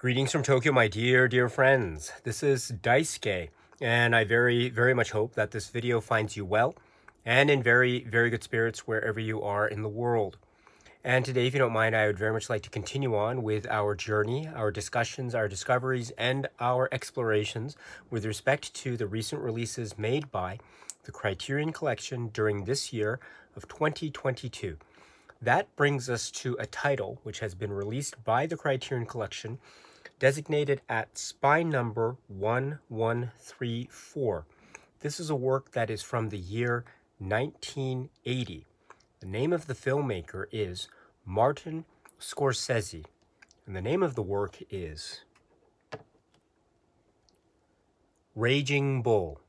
Greetings from Tokyo, my dear friends. This is Daisuke, and I very much hope that this video finds you well and in very good spirits wherever you are in the world. And today, if you don't mind, I would very much like to continue on with our journey, our discussions, our discoveries, and our explorations with respect to the recent releases made by the Criterion Collection during this year of 2022. That brings us to a title which has been released by the Criterion Collection, designated at spine number 1134. This is a work that is from the year 1980. The name of the filmmaker is Martin Scorsese, and the name of the work is Raging Bull.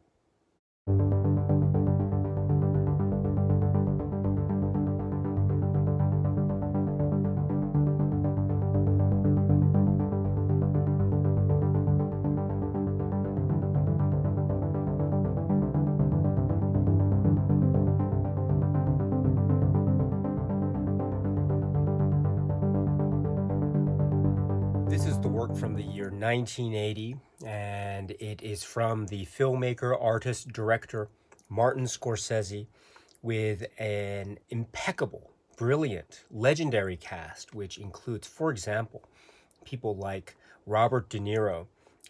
This is the work from the year 1980, and it is from the filmmaker, artist, director Martin Scorsese, with an impeccable, brilliant, legendary cast, which includes, for example, people like Robert De Niro,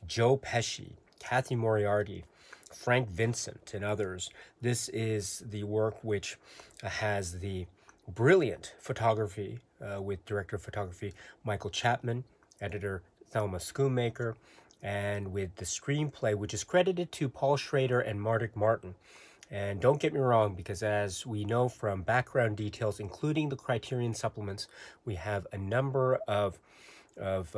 Joe Pesci, Kathy Moriarty, Frank Vincent, and others. This is the work which has the brilliant photography with director of photography Michael Chapman, editor Thelma Schoonmaker, and with the screenplay, which is credited to Paul Schrader and Martin. And don't get me wrong, because as we know from background details, including the Criterion supplements, we have a number of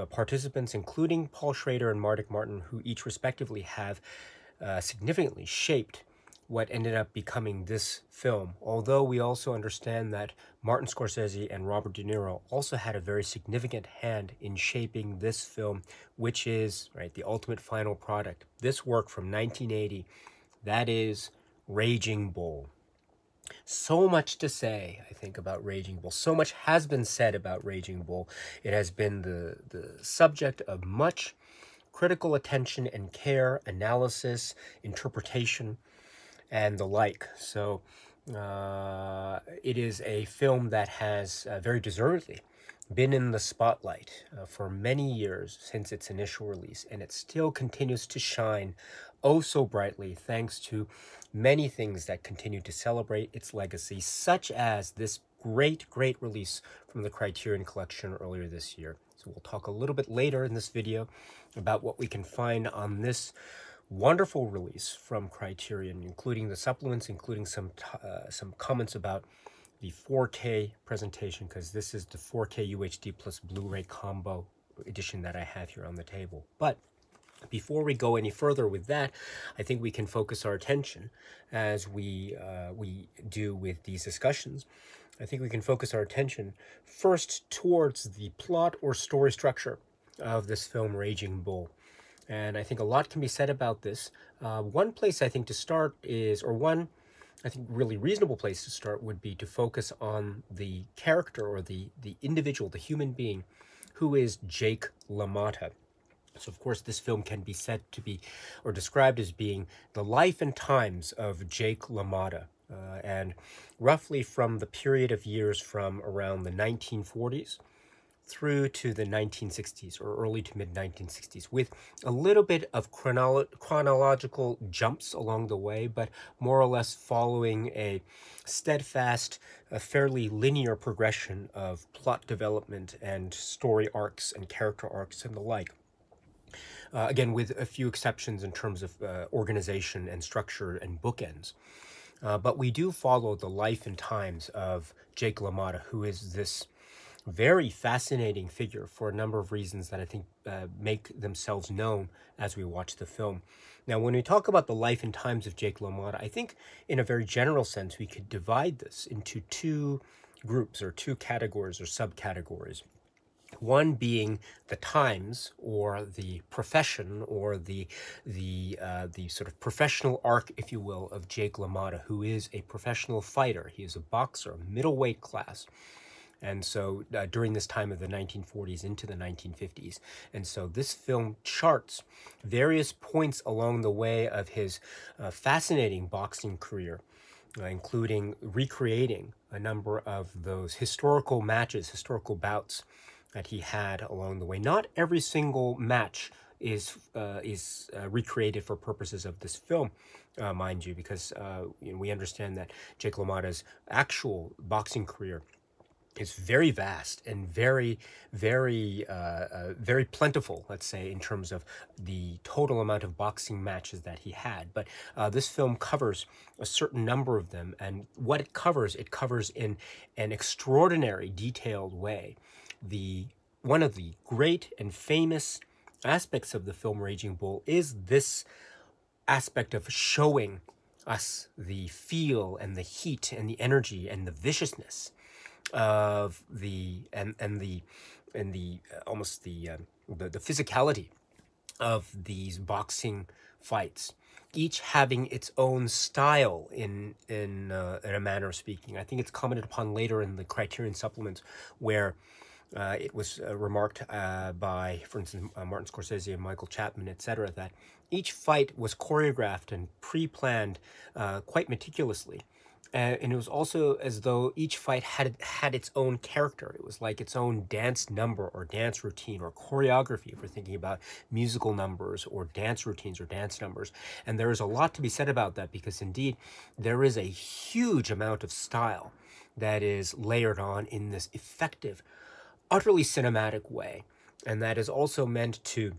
participants, including Paul Schrader and Martin, who each respectively have significantly shaped what ended up becoming this film. Although we also understand that Martin Scorsese and Robert De Niro also had a very significant hand in shaping this film, which is, right, the ultimate final product. This work from 1980, that is Raging Bull. So much to say, I think, about Raging Bull. So much has been said about Raging Bull. It has been the subject of much critical attention and care, analysis, interpretation, and the like. So it is a film that has very deservedly been in the spotlight for many years since its initial release, and it still continues to shine oh so brightly thanks to many things that continue to celebrate its legacy, such as this great release from the Criterion Collection earlier this year. So we'll talk a little bit later in this video about what we can find on this wonderful release from Criterion, including the supplements, including some comments about the 4K presentation, because this is the 4K UHD plus Blu-ray combo edition that I have here on the table. But before we go any further with that, I think we can focus our attention, as we do with these discussions. I think we can focus our attention first towards the plot or story structure of this film, Raging Bull. And I think a lot can be said about this. One place I think to start is, or one, I think, really reasonable place to start would be to focus on the character or the individual, the human being, who is Jake LaMotta. So, of course, this film can be said to be, or described as being, the life and times of Jake LaMotta. And roughly from the period of years from around the 1940s through to the 1960s, or early to mid-1960s, with a little bit of chronological jumps along the way, but more or less following a steadfast, a fairly linear progression of plot development and story arcs and character arcs and the like. Again, with a few exceptions in terms of organization and structure and bookends. But we do follow the life and times of Jake LaMotta, who is this very fascinating figure for a number of reasons that I think make themselves known as we watch the film. Now, when we talk about the life and times of Jake LaMotta, I think in a very general sense, we could divide this into two groups or two categories or subcategories. One being the times, or the profession, or the sort of professional arc, if you will, of Jake LaMotta, who is a professional fighter. He is a boxer, middleweight class, And so during this time of the 1940s into the 1950s. And so this film charts various points along the way of his fascinating boxing career, including recreating a number of those historical matches, historical bouts that he had along the way. Not every single match is recreated for purposes of this film, mind you, because we understand that Jake LaMotta's actual boxing career is very vast and very plentiful, let's say, in terms of the total amount of boxing matches that he had. But this film covers a certain number of them, and what it covers in an extraordinary, detailed way. One of the great and famous aspects of the film Raging Bull is this aspect of showing us the feel and the heat and the energy and the viciousness of the physicality of these boxing fights, each having its own style in a manner of speaking. I think it's commented upon later in the Criterion supplements, where it was remarked by, for instance, Martin Scorsese and Michael Chapman, etc., that each fight was choreographed and pre-planned quite meticulously. And it was also as though each fight had its own character. It was like its own dance number or dance routine or choreography, if we're thinking about musical numbers or dance routines or dance numbers. And there is a lot to be said about that, because indeed there is a huge amount of style that is layered on in this effective, utterly cinematic way. And that is also meant to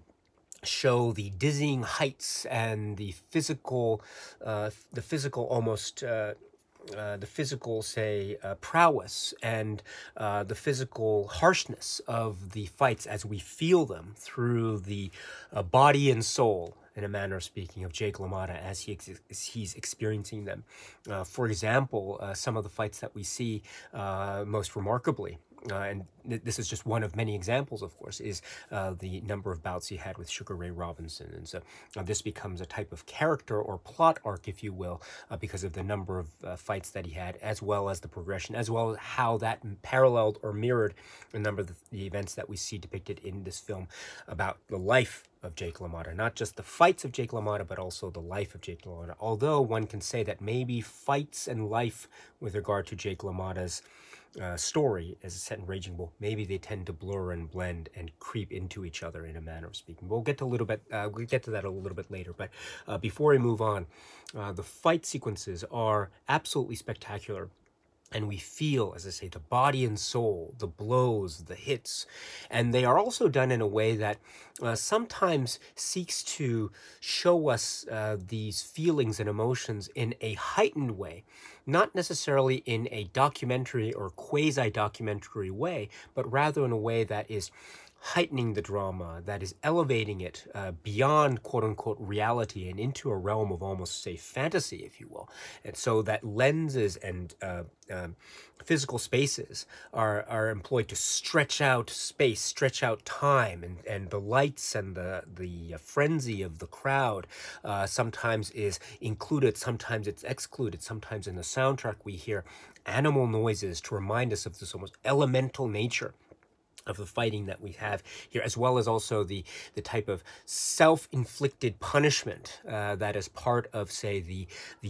show the dizzying heights and the physical prowess and the physical harshness of the fights as we feel them through the body and soul, in a manner of speaking, of Jake LaMotta as he's experiencing them. For example, some of the fights that we see most remarkably, and this is just one of many examples, of course, is the number of bouts he had with Sugar Ray Robinson. And so this becomes a type of character or plot arc, if you will, because of the number of fights that he had, as well as the progression, as well as how that paralleled or mirrored a number of the events that we see depicted in this film about the life of Jake LaMotta. Not just the fights of Jake LaMotta, but also the life of Jake LaMotta. Although one can say that maybe fights and life with regard to Jake LaMotta's story as set in Raging Bull, maybe they tend to blur and blend and creep into each other, in a manner of speaking. We'll get to that a little bit later. But before we move on, the fight sequences are absolutely spectacular. And we feel, as I say, the body and soul, the blows, the hits. And they are also done in a way that sometimes seeks to show us these feelings and emotions in a heightened way. Not necessarily in a documentary or quasi-documentary way, but rather in a way that is heightening the drama, that is elevating it beyond quote-unquote reality and into a realm of almost, say, fantasy, if you will. And so that lenses and physical spaces are employed to stretch out space, stretch out time, and the lights and the frenzy of the crowd sometimes is included, sometimes it's excluded. Sometimes in the soundtrack we hear animal noises to remind us of this almost elemental nature of the fighting that we have here, as well as also the type of self-inflicted punishment that is part of, say, the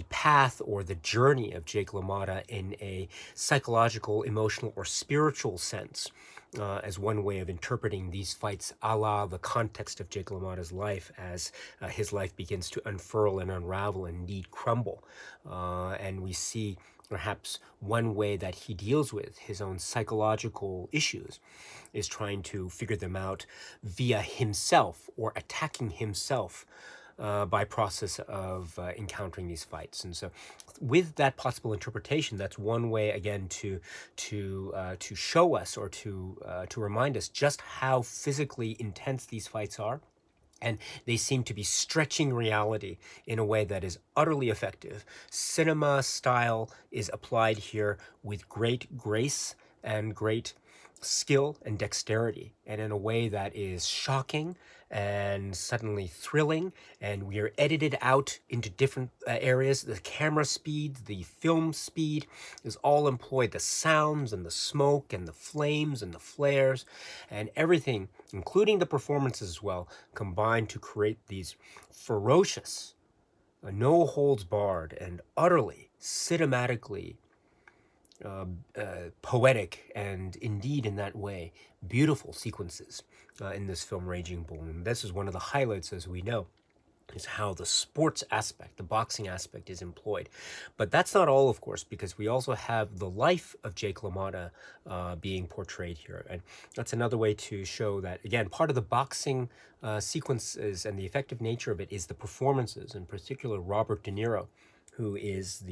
path or the journey of Jake LaMotta in a psychological, emotional, or spiritual sense, as one way of interpreting these fights, a la the context of Jake LaMotta's life as his life begins to unfurl and unravel and indeed crumble. And we see perhaps one way that he deals with his own psychological issues is trying to figure them out via himself or attacking himself by process of encountering these fights. And so with that possible interpretation, that's one way, again, to show us or to remind us just how physically intense these fights are. And they seem to be stretching reality in a way that is utterly effective. Cinema style is applied here with great grace and great skill and dexterity, and in a way that is shocking and suddenly thrilling, and we are edited out into different areas. The camera speed, the film speed is all employed. The sounds and the smoke and the flames and the flares and everything, including the performances as well, combine to create these ferocious, no holds barred and utterly cinematically poetic, and indeed in that way beautiful sequences in this film Raging Bull. And this is one of the highlights, as we know, is how the sports aspect, the boxing aspect, is employed. But that's not all, of course, because we also have the life of Jake LaMotta being portrayed here. And that's another way to show that, again, part of the boxing sequences and the effective nature of it is the performances, in particular Robert De Niro, who is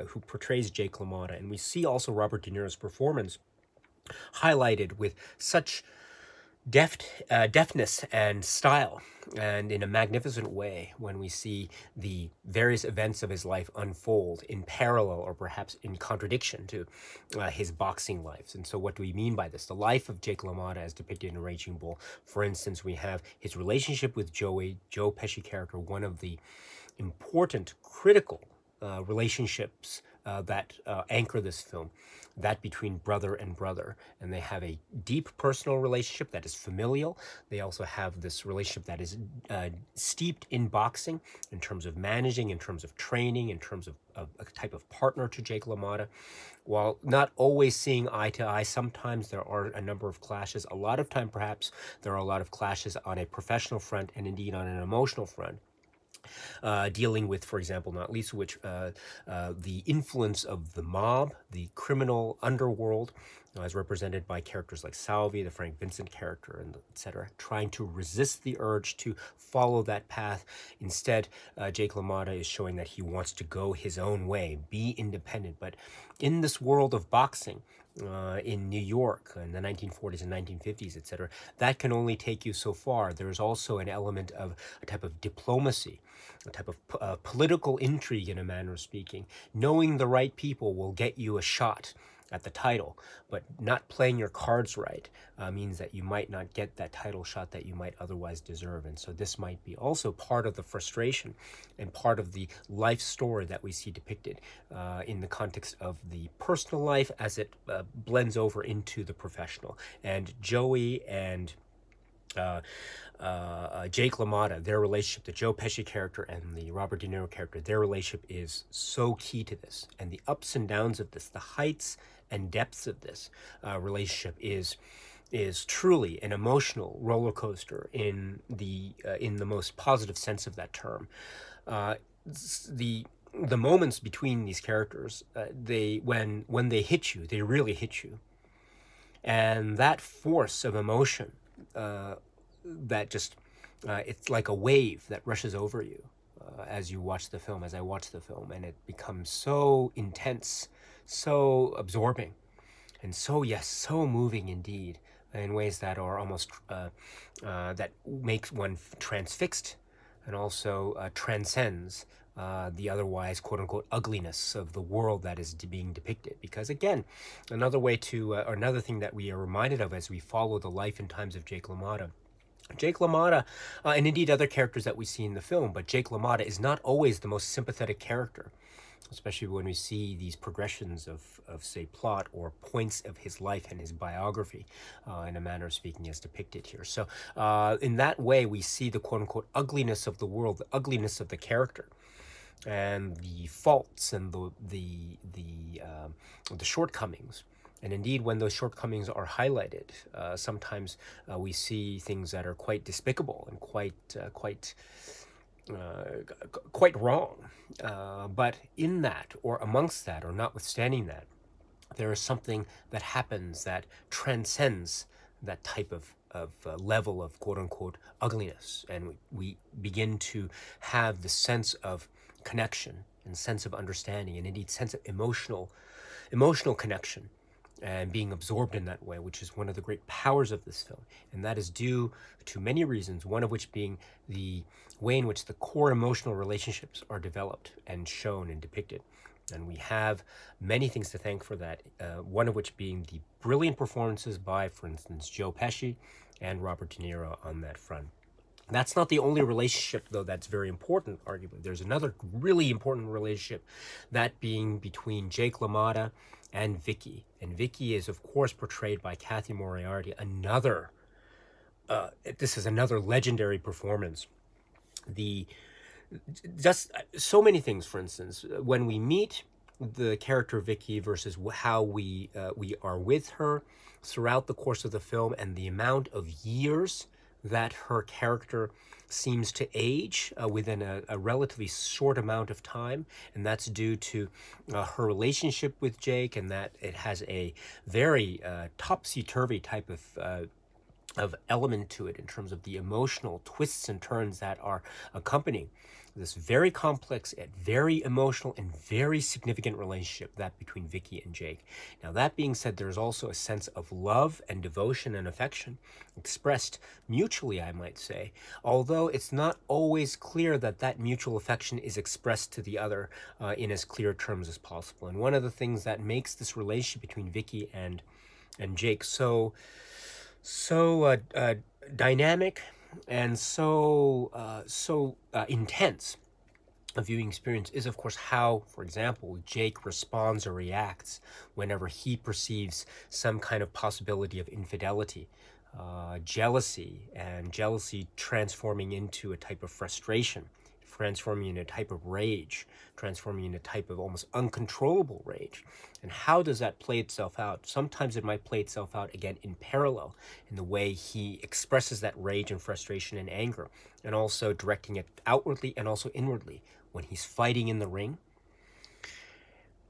who portrays Jake LaMotta. And we see also Robert De Niro's performance highlighted with such deftness and style, and in a magnificent way, when we see the various events of his life unfold in parallel or perhaps in contradiction to his boxing lives. And so what do we mean by this? The life of Jake LaMotta as depicted in Raging Bull. For instance, we have his relationship with Joe Pesci character, one of the important, critical relationships that anchor this film, that between brother and brother. And they have a deep personal relationship that is familial. They also have this relationship that is steeped in boxing, in terms of managing, in terms of training, in terms of a type of partner to Jake LaMotta. While not always seeing eye to eye, sometimes there are a number of clashes. A lot of time, perhaps, there are a lot of clashes on a professional front and indeed on an emotional front. Dealing with, for example, not least which, the influence of the mob, the criminal underworld, as represented by characters like Salvi, the Frank Vincent character, and etc., trying to resist the urge to follow that path. Instead, Jake LaMotta is showing that he wants to go his own way, be independent. But in this world of boxing, in New York in the 1940s and 1950s, etc., that can only take you so far. There's also an element of a type of diplomacy, a type of political intrigue, in a manner of speaking. Knowing the right people will get you a shot at the title, but not playing your cards right means that you might not get that title shot that you might otherwise deserve. And so this might be also part of the frustration and part of the life story that we see depicted in the context of the personal life as it blends over into the professional. And Joey and Jake LaMotta, their relationship, the Joe Pesci character and the Robert De Niro character, their relationship is so key to this. And the ups and downs of this, the heights and depths of this relationship is truly an emotional roller coaster in the most positive sense of that term. The moments between these characters, when they hit you, they really hit you. And that force of emotion, that just, it's like a wave that rushes over you as you watch the film, as I watch the film, and it becomes so intense, so absorbing, and so, yes, so moving indeed, in ways that are almost, that makes one transfixed and also transcends the otherwise, quote-unquote, ugliness of the world that is being depicted. Because, again, another way to, or another thing that we are reminded of as we follow the life and times of Jake LaMotta, and indeed other characters that we see in the film, but Jake LaMotta is not always the most sympathetic character, especially when we see these progressions of say, plot or points of his life and his biography, in a manner of speaking, as depicted here. So in that way, we see the quote-unquote ugliness of the world, the ugliness of the character, and the faults and the shortcomings. And indeed, when those shortcomings are highlighted, sometimes we see things that are quite despicable and quite wrong. But in that, or amongst that, or notwithstanding that, there is something that happens that transcends that type of level of quote-unquote ugliness. And we begin to have the sense of connection and sense of understanding, and indeed sense of emotional connection, and being absorbed in that way, which is one of the great powers of this film. And that is due to many reasons, one of which being the way in which the core emotional relationships are developed and shown and depicted. And we have many things to thank for that, one of which being the brilliant performances by, for instance, Joe Pesci and Robert De Niro on that front. That's not the only relationship, though, that's very important, arguably. There's another really important relationship, that being between Jake LaMotta and Vicky. And Vicky is, of course, portrayed by Cathy Moriarty. This is another legendary performance. Just so many things, for instance, when we meet the character Vicky versus how we are with her throughout the course of the film, and the amount of years that her character seems to age within a relatively short amount of time, and that's due to her relationship with Jake, and that it has a very topsy-turvy type of element to it in terms of the emotional twists and turns that are accompanying this very complex and very emotional and very significant relationship, that between Vicky and Jake. Now, that being said, there's also a sense of love and devotion and affection expressed mutually, I might say, although it's not always clear that that mutual affection is expressed to the other in as clear terms as possible. And one of the things that makes this relationship between Vicky and Jake so dynamic and so intense a viewing experience is, of course, how, for example, Jake responds or reacts whenever he perceives some kind of possibility of infidelity, jealousy transforming into a type of frustration, transforming into a type of rage, transforming into a type of almost uncontrollable rage. And how does that play itself out? Sometimes it might play itself out, again, in parallel, in the way he expresses that rage and frustration and anger, and also directing it outwardly and also inwardly when he's fighting in the ring,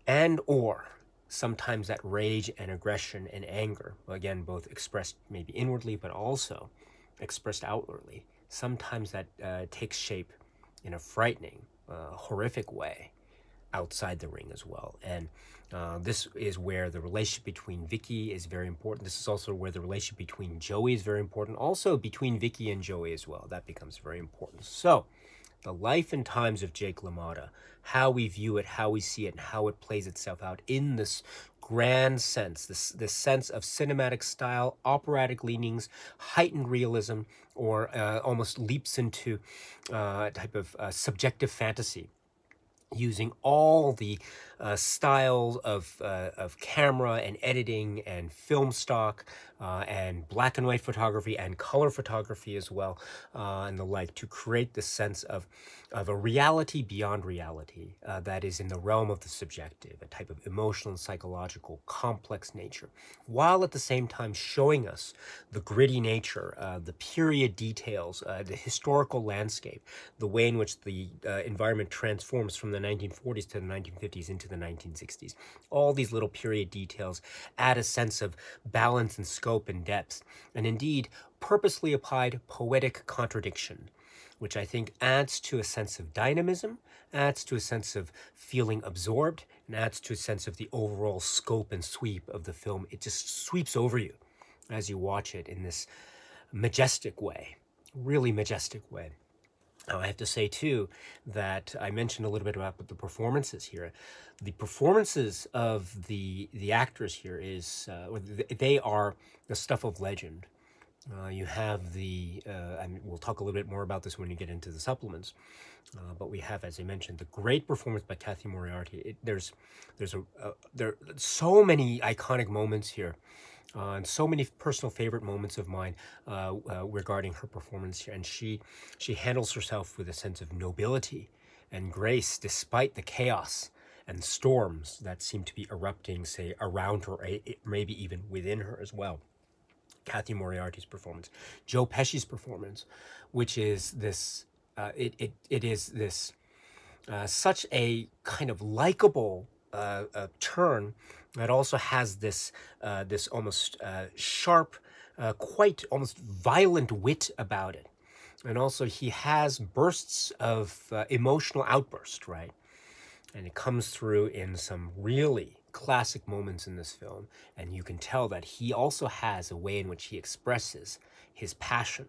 and or sometimes that rage and aggression and anger, again, both expressed maybe inwardly, but also expressed outwardly. Sometimes that takes shape in a frightening, horrific way outside the ring as well. And this is where the relationship between Vicky is very important. This is also where the relationship between Joey is very important. Also between Vicky and Joey as well. That becomes very important. So, the life and times of Jake LaMotta, how we view it, how we see it, and how it plays itself out in this grand sense, this sense of cinematic style, operatic leanings, heightened realism, or almost leaps into a type of subjective fantasy, using all the styles of camera and editing and film stock and black and white photography and color photography as well, and the like, to create this sense of a reality beyond reality that is in the realm of the subjective, a type of emotional and psychological complex nature, while at the same time showing us the gritty nature, the period details, the historical landscape, the way in which the environment transforms from the 1940s to the 1950s into the 1960s. All these little period details add a sense of balance and scope and depth, and indeed purposely applied poetic contradiction, which I think adds to a sense of dynamism, adds to a sense of feeling absorbed, and adds to a sense of the overall scope and sweep of the film. It just sweeps over you as you watch it in this majestic way, really majestic way. Now, I have to say, too, that I mentioned a little bit about the performances here. The performances of the actors here they are the stuff of legend. You have and we'll talk a little bit more about this when you get into the supplements, but we have, as I mentioned, the great performance by Cathy Moriarty. There are so many iconic moments here, and so many personal favorite moments of mine regarding her performance here. And she handles herself with a sense of nobility and grace, despite the chaos and storms that seem to be erupting, say, around her, maybe even within her as well. Cathy Moriarty's performance, Joe Pesci's performance, which is this, it is this such a kind of likable turn that also has this this almost sharp, quite almost violent wit about it, and also he has bursts of emotional outburst, right? And it comes through in some really classic moments in this film, and you can tell that he also has a way in which he expresses his passion,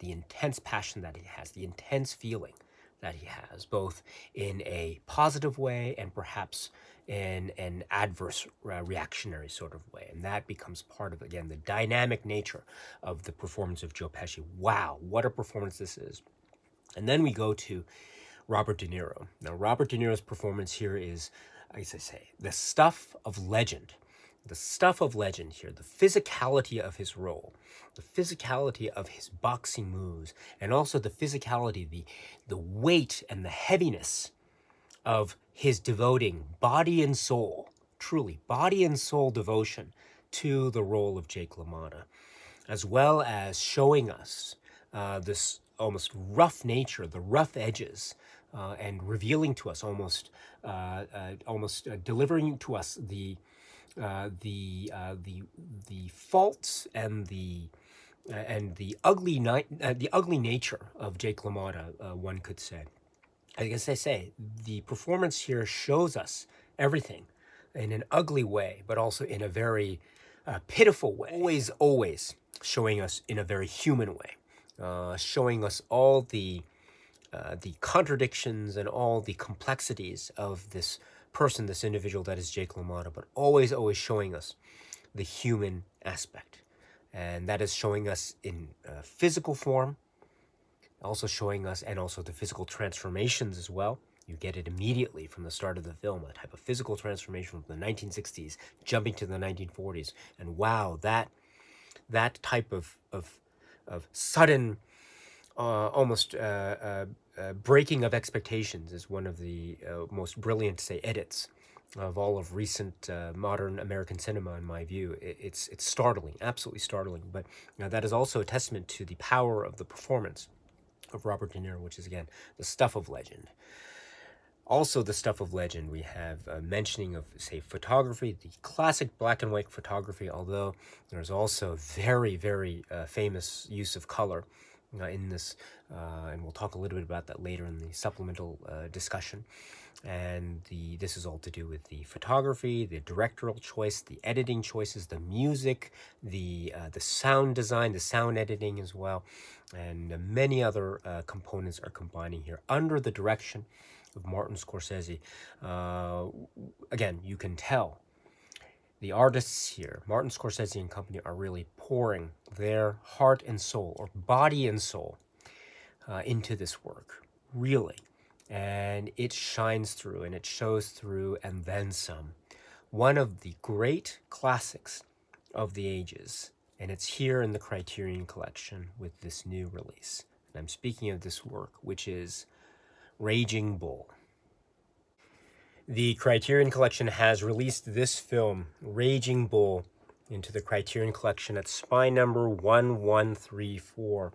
the intense passion that he has, the intense feeling that he has, both in a positive way and perhaps in an adverse reactionary sort of way. And that becomes part of, again, the dynamic nature of the performance of Joe Pesci. Wow, what a performance this is. And then we go to Robert De Niro. Now, Robert De Niro's performance here is, as I say, the stuff of legend. The stuff of legend here, the physicality of his role, the physicality of his boxing moves, and also the physicality, the weight and the heaviness of his devoting body and soul, truly body and soul devotion to the role of Jake LaMotta, as well as showing us this almost rough nature, the rough edges, and revealing to us almost delivering to us the faults and the ugly nature of Jake LaMotta, one could say. As I say, the performance here shows us everything in an ugly way, but also in a very pitiful way. Always showing us in a very human way, showing us all the contradictions and all the complexities of this person, this individual that is Jake LaMotta, but always showing us the human aspect. And that is showing us in physical form, also showing us, and also the physical transformations as well. You get it immediately from the start of the film, a type of physical transformation from the 1960s, jumping to the 1940s. And wow, that type of sudden, almost breaking of expectations is one of the most brilliant, say, edits of all of recent modern American cinema, in my view. It's startling, absolutely startling. But that is also a testament to the power of the performance of Robert De Niro, which is, again, the stuff of legend. Also, the stuff of legend, we have mentioning of, say, photography, the classic black and white photography, although there's also very, very famous use of color in this, and we'll talk a little bit about that later in the supplemental discussion. And this is all to do with the photography, the directorial choice, the editing choices, the music, the sound design, the sound editing as well, and many other components are combining here under the direction of Martin Scorsese. Again, you can tell the artists here, Martin Scorsese and company, are really pouring their heart and soul, or body and soul, into this work, really. And it shines through, and it shows through, and then some. One of the great classics of the ages, and it's here in the Criterion Collection with this new release. And I'm speaking of this work, which is Raging Bull. The Criterion Collection has released this film, Raging Bull, into the Criterion Collection at spine number 1134.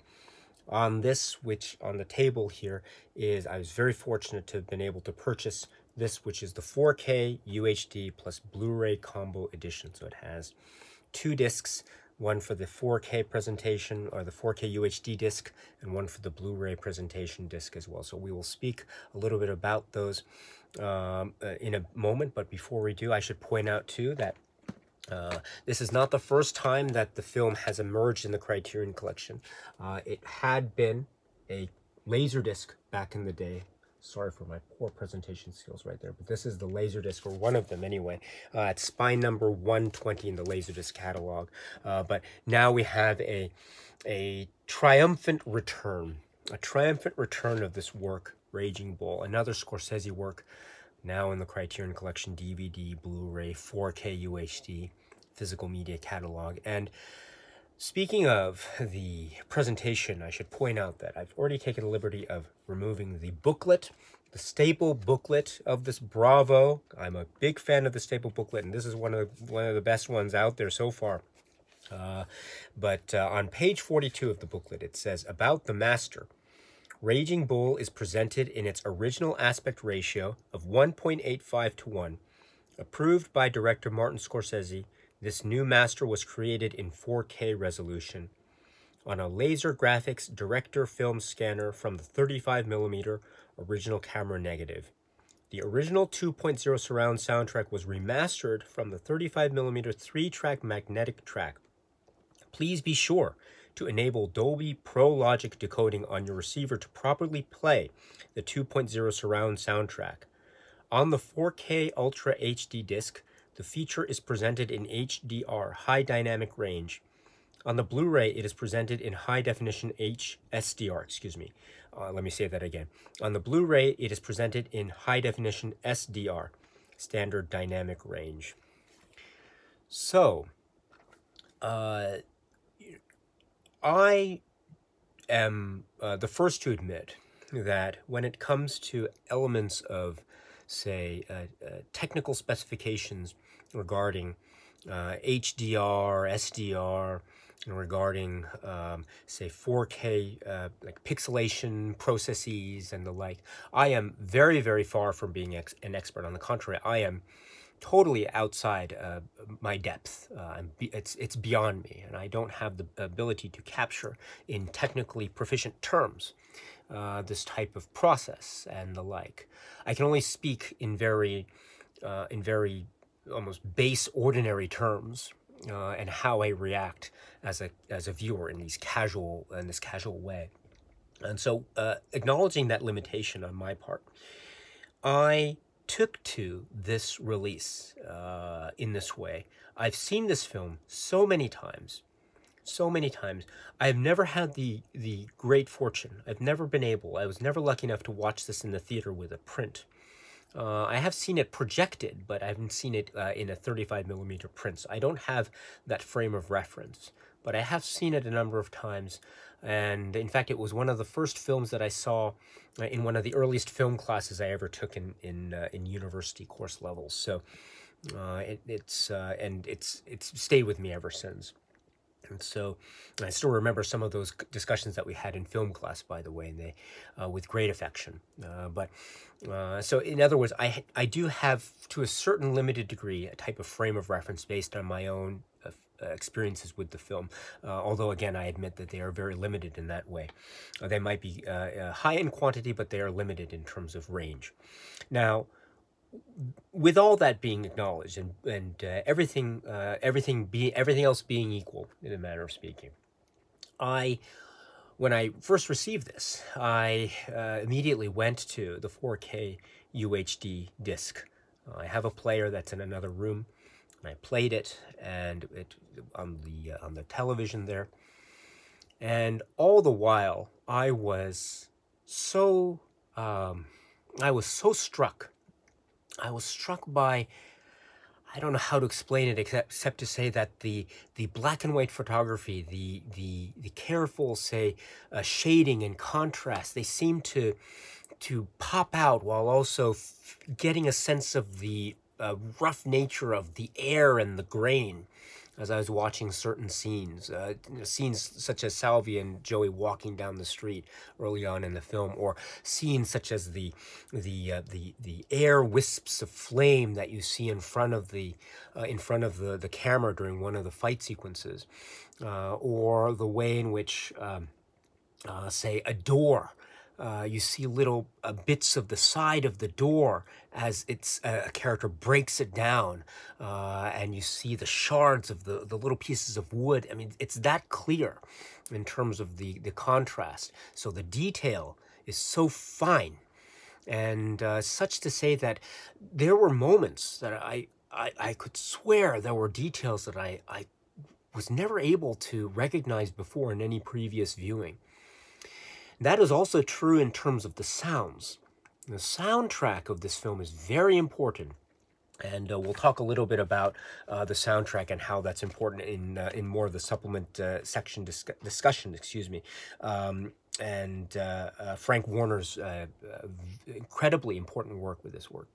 On this, which on the table here is, I was very fortunate to have been able to purchase this, which is the 4K UHD plus Blu-ray combo edition. So it has two discs, one for the 4K presentation, or the 4K UHD disc, and one for the Blu-ray presentation disc as well. So we will speak a little bit about those in a moment, but before we do, I should point out too that this is not the first time that the film has emerged in the Criterion Collection. It had been a Laserdisc back in the day. Sorry for my poor presentation skills right there, but this is the Laserdisc, or one of them anyway, at spine number 120 in the Laserdisc catalog. But now we have a triumphant return of this work, Raging Bull, another Scorsese work, now in the Criterion Collection DVD, Blu-ray, 4K UHD, physical media catalog. And speaking of the presentation, I should point out that I've already taken the liberty of removing the booklet, the staple booklet of this Bravo. I'm a big fan of the staple booklet, and this is one of the best ones out there so far. But on page 42 of the booklet, it says, about the master. Raging Bull is presented in its original aspect ratio of 1.85 to 1. Approved by director Martin Scorsese, this new master was created in 4K resolution on a laser graphics director film scanner from the 35mm original camera negative. The original 2.0 surround soundtrack was remastered from the 35mm 3-track magnetic track. Please be sure to enable Dolby Pro Logic decoding on your receiver to properly play the 2.0 surround soundtrack. On the 4K Ultra HD disc, the feature is presented in HDR, high dynamic range. On the Blu-ray, it is presented in high-definition SDR, excuse me. Let me say that again. On the Blu-ray, it is presented in high-definition SDR, standard dynamic range. So, I am the first to admit that when it comes to elements of, say, technical specifications regarding HDR, SDR, and regarding, say, 4K, like pixelation processes and the like, I am very, very far from being an expert. On the contrary, I am totally outside my depth. It's beyond me, and I don't have the ability to capture in technically proficient terms this type of process and the like. I can only speak in very almost base, ordinary terms, and how I react as a viewer in this casual way. And so, acknowledging that limitation on my part, I took to this release in this way. I've seen this film so many times. I've never had the great fortune. I was never lucky enough to watch this in the theater with a print. I have seen it projected, but I haven't seen it in a 35mm print. So I don't have that frame of reference, but I have seen it a number of times. And in fact, it was one of the first films that I saw in one of the earliest film classes I ever took in university course levels. So it's stayed with me ever since. And so I still remember some of those discussions that we had in film class, by the way, and they with great affection. So in other words, I do have, to a certain limited degree, a type of frame of reference based on my own experiences with the film, although again I admit that they are very limited in that way. They might be high in quantity, but they are limited in terms of range. Now, with all that being acknowledged and everything else being equal, in a manner of speaking, when I first received this, I immediately went to the 4K UHD disc. I have a player that's in another room, and I played it, and it on the television there. And all the while, I was so struck. I was struck by, I don't know how to explain it except to say that the black and white photography, the careful, say, shading and contrast, they seem to pop out while also getting a sense of the rough nature of the air and the grain as I was watching certain scenes, scenes such as Salvia and Joey walking down the street early on in the film, or scenes such as the air wisps of flame that you see in front of the camera during one of the fight sequences, or the way in which, say, a door. You see little bits of the side of the door as a character breaks it down, and you see the shards of the little pieces of wood. I mean, it's that clear in terms of the contrast. So the detail is so fine, and such to say that there were moments that I could swear there were details that I was never able to recognize before in any previous viewing. That is also true in terms of the sounds. The soundtrack of this film is very important, and we'll talk a little bit about the soundtrack and how that's important in more of the supplement section discussion. Excuse me. And Frank Warner's incredibly important work with this work.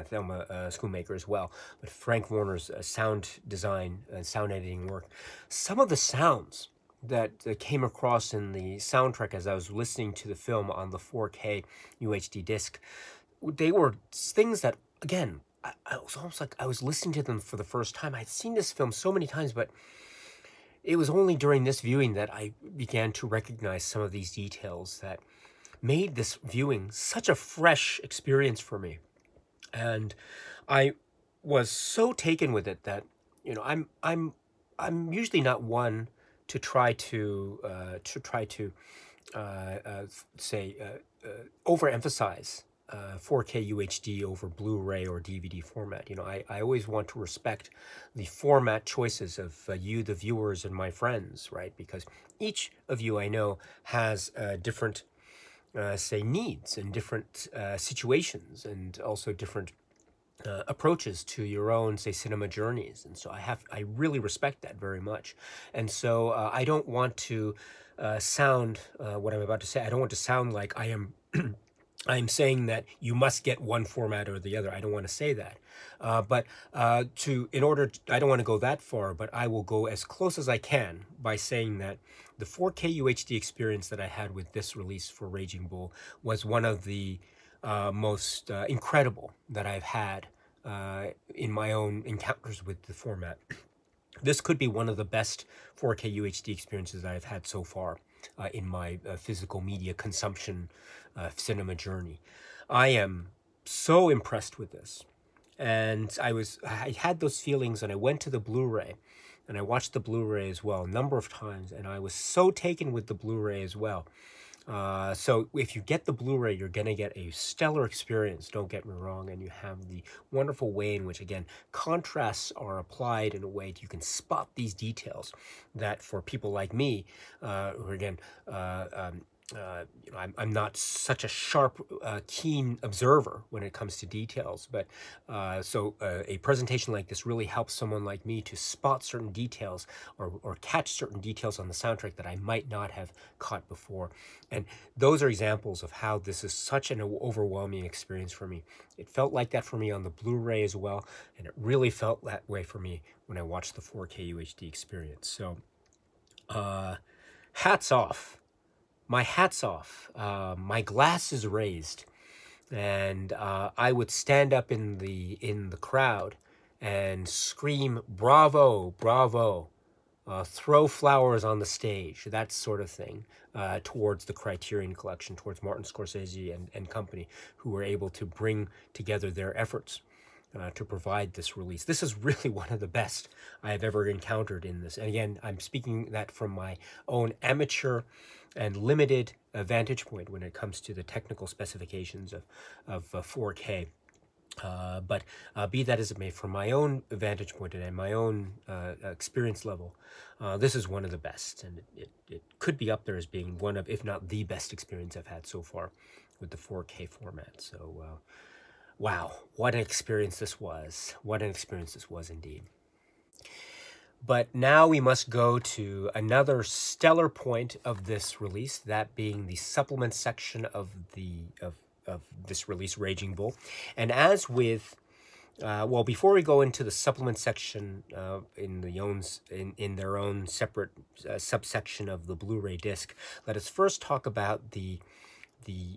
Thelma Schoonmaker as well, but Frank Warner's sound design and sound editing work. Some of the sounds that came across in the soundtrack as I was listening to the film on the 4K UHD disc, they were things that, again, I was almost like I was listening to them for the first time. I'd seen this film so many times, but it was only during this viewing that I began to recognize some of these details that made this viewing such a fresh experience for me. And I was so taken with it that, you know, I'm usually not one to try to say overemphasize 4K UHD over Blu-ray or DVD format. You know, I always want to respect the format choices of you, the viewers, and my friends, right? Because each of you I know has different, say, needs and different situations, and also different approaches to your own, say, cinema journeys. And so I really respect that very much. And so I don't want to sound what I'm about to say. I don't want to sound like I am I'm saying that you must get one format or the other. I don't want to say that. I don't want to go that far, but I will go as close as I can by saying that the 4K UHD experience that I had with this release for Raging Bull was one of the most incredible that I've had in my own encounters with the format. This could be one of the best 4K UHD experiences that I've had so far in my physical media consumption cinema journey. I am so impressed with this. And I had those feelings, and I went to the Blu-ray, and I watched the Blu-ray as well a number of times, and I was so taken with the Blu-ray as well. So if you get the Blu-ray, you're going to get a stellar experience, don't get me wrong, and you have the wonderful way in which, again, contrasts are applied in a way that you can spot these details that for people like me, who again, you know, I'm not such a sharp, keen observer when it comes to details, but so a presentation like this really helps someone like me to spot certain details or catch certain details on the soundtrack that I might not have caught before. And those are examples of how this is such an overwhelming experience for me. It felt like that for me on the Blu-ray as well, and it really felt that way for me when I watched the 4K UHD experience. So hats off. My hat's off. My glass is raised, and I would stand up in the crowd and scream, "Bravo, bravo!" Throw flowers on the stage, that sort of thing, towards the Criterion Collection, towards Martin Scorsese and company, who were able to bring together their efforts to provide this release. This is really one of the best I have ever encountered in this. And again, I'm speaking that from my own amateur and limited vantage point when it comes to the technical specifications of 4K. But be that as it may, from my own vantage point and my own experience level, this is one of the best. And it could be up there as being one of, if not the best experience I've had so far with the 4K format. So, wow, what an experience this was. What an experience this was indeed. But now we must go to another stellar point of this release, that being the supplement section of this release, Raging Bull. And as with, well, before we go into the supplement section in their own separate subsection of the Blu-ray disc, let us first talk about the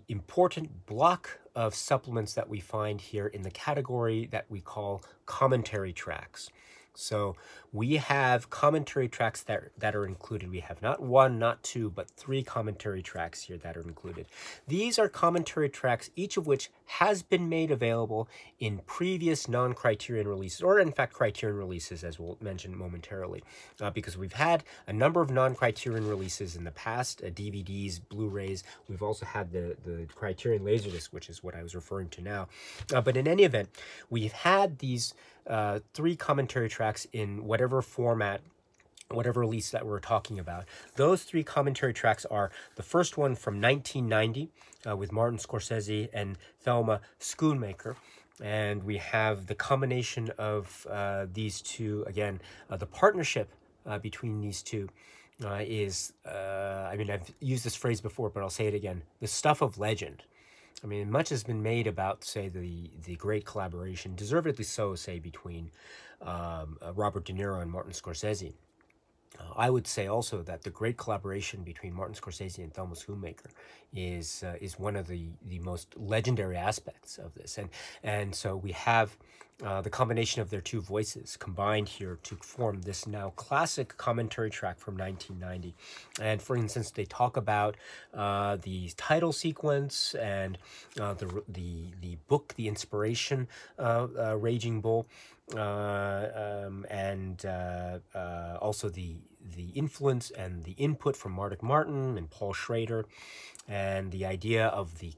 important block of supplements that we find here in the category that we call commentary tracks. So we have commentary tracks that are included. We have not one, not two, but 3 commentary tracks here that are included. These are commentary tracks, each of which has been made available in previous non-Criterion releases, or in fact Criterion releases, as we'll mention momentarily, because we've had a number of non-Criterion releases in the past, DVDs, Blu-rays. We've also had the Criterion Laserdisc, which is what I was referring to now. But in any event, we've had these 3 commentary tracks in whatever format, whatever release that we're talking about. Those 3 commentary tracks are the first one from 1990 with Martin Scorsese and Thelma Schoonmaker. And we have the combination of these two, again, the partnership between these two is, I mean, I've used this phrase before, but I'll say it again, the stuff of legend. I mean, much has been made about, say, the great collaboration, deservedly so, say, between Robert De Niro and Martin Scorsese. I would say also that the great collaboration between Martin Scorsese and Thelma Schoonmaker is one of the most legendary aspects of this, and so we have the combination of their 2 voices combined here to form this now classic commentary track from 1990. And for instance, they talk about the title sequence and the book, the inspiration, Raging Bull, and also the influence and the input from Martin and Paul Schrader, and the idea of the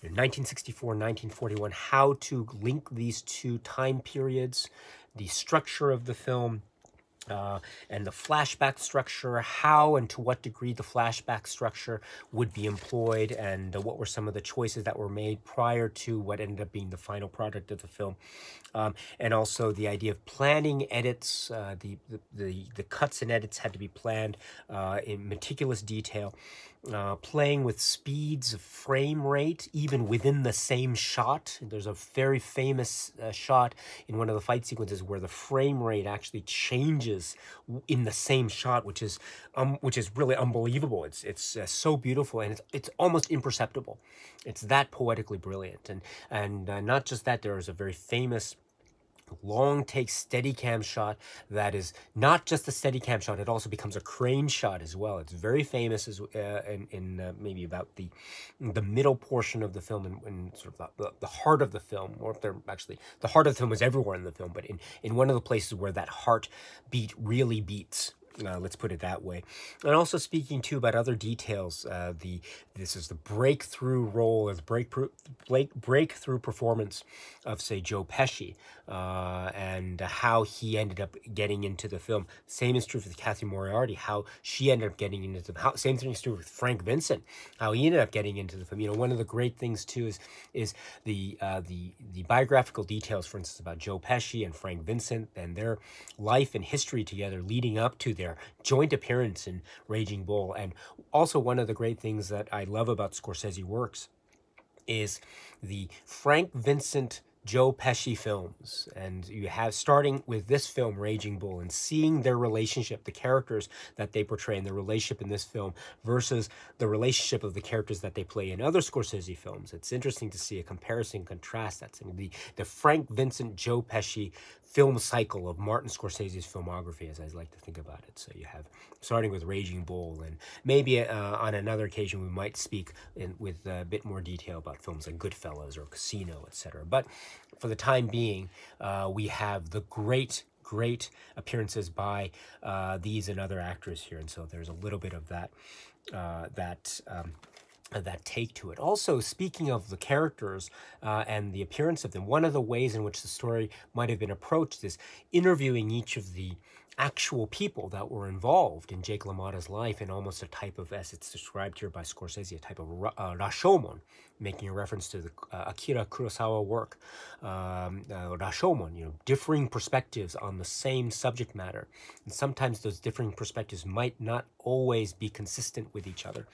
1964, 1941, how to link these two time periods, the structure of the film, and the flashback structure, how and to what degree the flashback structure would be employed, and what were some of the choices that were made prior to what ended up being the final product of the film. And also the idea of planning edits. The cuts and edits had to be planned in meticulous detail. Playing with speeds of frame rate, even within the same shot. There's a very famous shot in one of the fight sequences where the frame rate actually changes in the same shot, which is really unbelievable. It's so beautiful, and it's almost imperceptible. It's that poetically brilliant, and not just that. There is a very famous long take Steadicam shot that is not just a Steadicam shot, it also becomes a crane shot as well. It's very famous in maybe about the middle portion of the film, and sort of the heart of the film, or if they're actually, the heart of the film is everywhere in the film, but in one of the places where that heart beat really beats. Let's put it that way. And also speaking too about other details, this is the breakthrough role, as breakthrough performance of, say, Joe Pesci, and how he ended up getting into the film. Same is true for Cathy Moriarty, how she ended up getting into the film. Same thing is true with Frank Vincent, how he ended up getting into the film. You know, one of the great things too is the biographical details, for instance, about Joe Pesci and Frank Vincent and their life and history together leading up to their joint appearance in Raging Bull. And also one of the great things that I love about Scorsese works is the Frank Vincent Joe Pesci films, and you have, starting with this film, Raging Bull, and seeing their relationship, the characters that they portray in the relationship in this film versus the relationship of the characters that they play in other Scorsese films. It's interesting to see a comparison, contrast. That's the Frank Vincent Joe Pesci film cycle of Martin Scorsese's filmography, as I like to think about it. So you have, starting with Raging Bull, and maybe on another occasion we might speak with a bit more detail about films like Goodfellas or Casino, etc. But for the time being, we have the great appearances by these and other actors here, and so there's a little bit of that that take to it. Also, speaking of the characters and the appearance of them, one of the ways in which the story might have been approached is interviewing each of the actual people that were involved in Jake LaMotta's life, in almost a type of, as it's described here by Scorsese, a type of Rashomon, making a reference to the Akira Kurosawa work. Rashomon, you know, differing perspectives on the same subject matter. And sometimes those differing perspectives might not always be consistent with each other.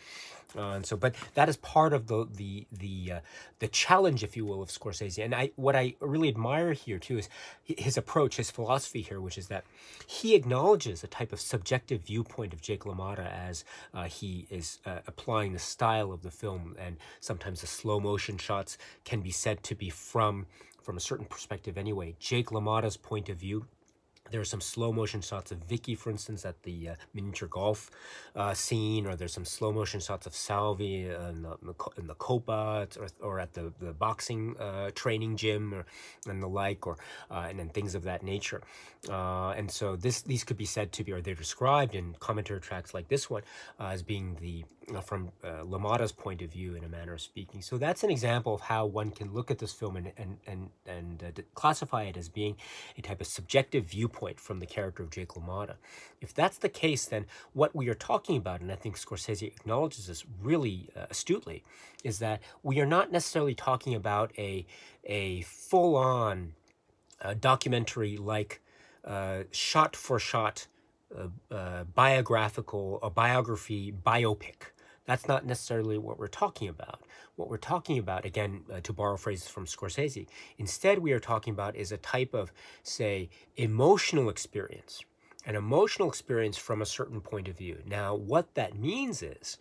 And so, but that is part of the challenge, if you will, of Scorsese. And what I really admire here too is his approach, his philosophy here, which is that he acknowledges a type of subjective viewpoint of Jake LaMotta as he is applying the style of the film, and sometimes the slow motion shots can be said to be from a certain perspective anyway. Jake LaMotta's point of view. There are some slow motion shots of Vicky, for instance, at the miniature golf scene, or there's some slow motion shots of Salvi in the Copa, or at the boxing training gym, and the like, and then things of that nature. And so these could be said to be, or they're described in commentary tracks like this one as being from LaMotta's point of view, in a manner of speaking. So that's an example of how one can look at this film and classify it as being a type of subjective viewpoint from the character of Jake LaMotta. If that's the case, then what we are talking about, and I think Scorsese acknowledges this really astutely, is that we are not necessarily talking about a full-on documentary-like shot-for-shot biography biopic. That's not necessarily what we're talking about. What we're talking about, again, to borrow phrases from Scorsese, instead we are talking about is a type of, say, emotional experience, an emotional experience from a certain point of view. Now, what that means is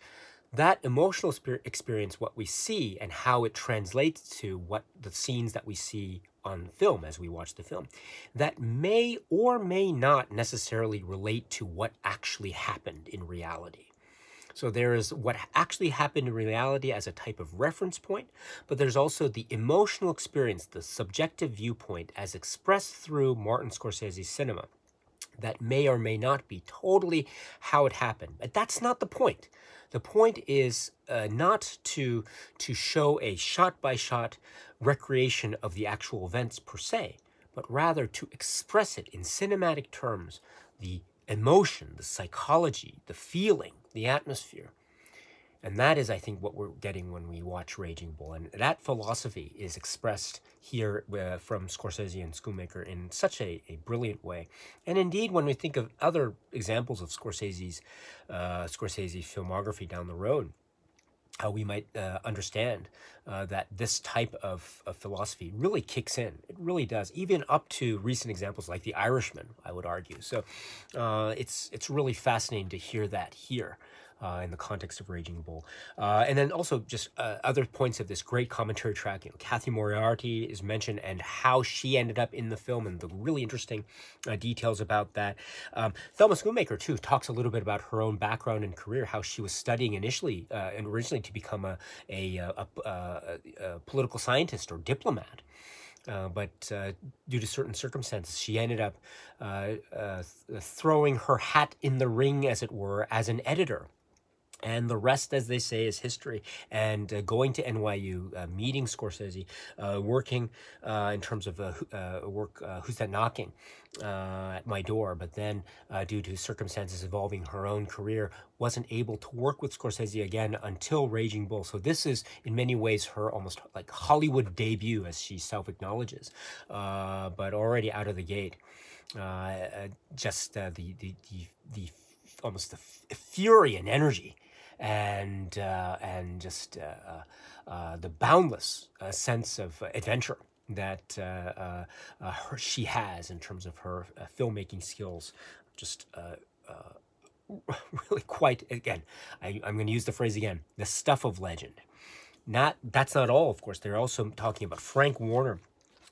that emotional experience, what we see and how it translates to what the scenes that we see on film as we watch the film, that may or may not necessarily relate to what actually happened in reality. So there is what actually happened in reality as a type of reference point, but there's also the emotional experience, the subjective viewpoint as expressed through Martin Scorsese's cinema, that may or may not be totally how it happened. But that's not the point. The point is not to show a shot-by-shot recreation of the actual events per se, but rather to express it in cinematic terms, the emotion, the psychology, the feeling, the atmosphere. And that is, I think, what we're getting when we watch Raging Bull. And that philosophy is expressed here from Scorsese and Schoonmaker in such a brilliant way. And indeed, when we think of other examples of Scorsese's filmography down the road, how we might understand that this type of philosophy really kicks in. It really does, even up to recent examples like The Irishman, I would argue. So it's really fascinating to hear that here. In the context of Raging Bull. And then also just other points of this great commentary track. You know, Kathy Moriarty is mentioned and how she ended up in the film and the really interesting details about that. Thelma Schoonmaker, too, talks a little bit about her own background and career, how she was studying initially and originally to become a political scientist or diplomat. But due to certain circumstances, she ended up throwing her hat in the ring, as it were, as an editor. And the rest, as they say, is history. And going to NYU, meeting Scorsese, working in terms of work, Who's That Knocking at my door. But then, due to circumstances involving her own career, wasn't able to work with Scorsese again until Raging Bull. So this is, in many ways, her almost like Hollywood debut, as she self-acknowledges, but already out of the gate. Just the almost the fury and energy and just the boundless sense of adventure that she has in terms of her filmmaking skills. Just really quite, again, I'm going to use the phrase again, the stuff of legend. That's not all, of course. They're also talking about Frank Warner,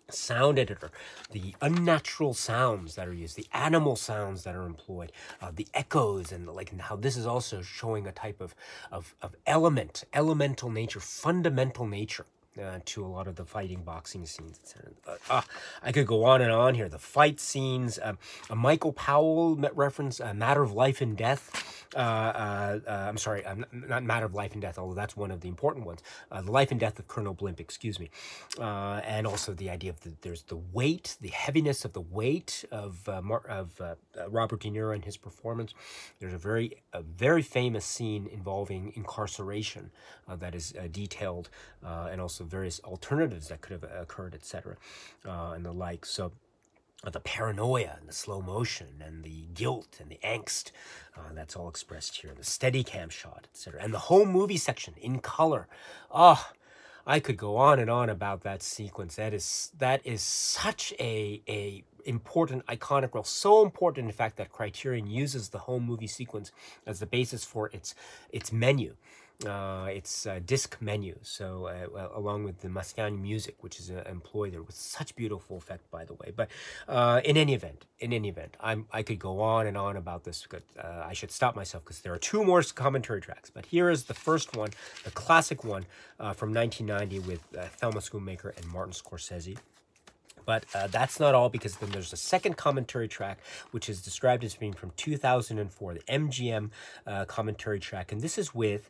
sound editor, the unnatural sounds that are used, the animal sounds that are employed, the echoes, and how this is also showing a type of elemental nature, fundamental nature to a lot of the fighting boxing scenes, etc. I could go on and on here. The fight scenes, a Michael Powell reference, Matter of Life and Death. I'm sorry, not Matter of Life and Death, although that's one of the important ones. The Life and Death of Colonel Blimp, excuse me. And also the idea of there's the weight, the heaviness of the weight of Robert De Niro and his performance. There's a very famous scene involving incarceration that is detailed, and also various alternatives that could have occurred, etc., and the like. So the paranoia and the slow motion and the guilt and the angst, that's all expressed here. The Steadicam shot, etc., and the whole movie section in color. I could go on and on about that sequence. That is such a important, iconic role. So important, in fact, that Criterion uses the whole movie sequence as the basis for its menu. Its disc menu, so along with the Mascagni music, which is employed there with such beautiful effect, by the way. But in any event, I could go on and on about this. But I should stop myself because there are two more commentary tracks. But here is the first one, the classic one from 1990 with Thelma Schoonmaker and Martin Scorsese. But that's not all, because then there's a second commentary track, which is described as being from 2004, the MGM commentary track. And this is with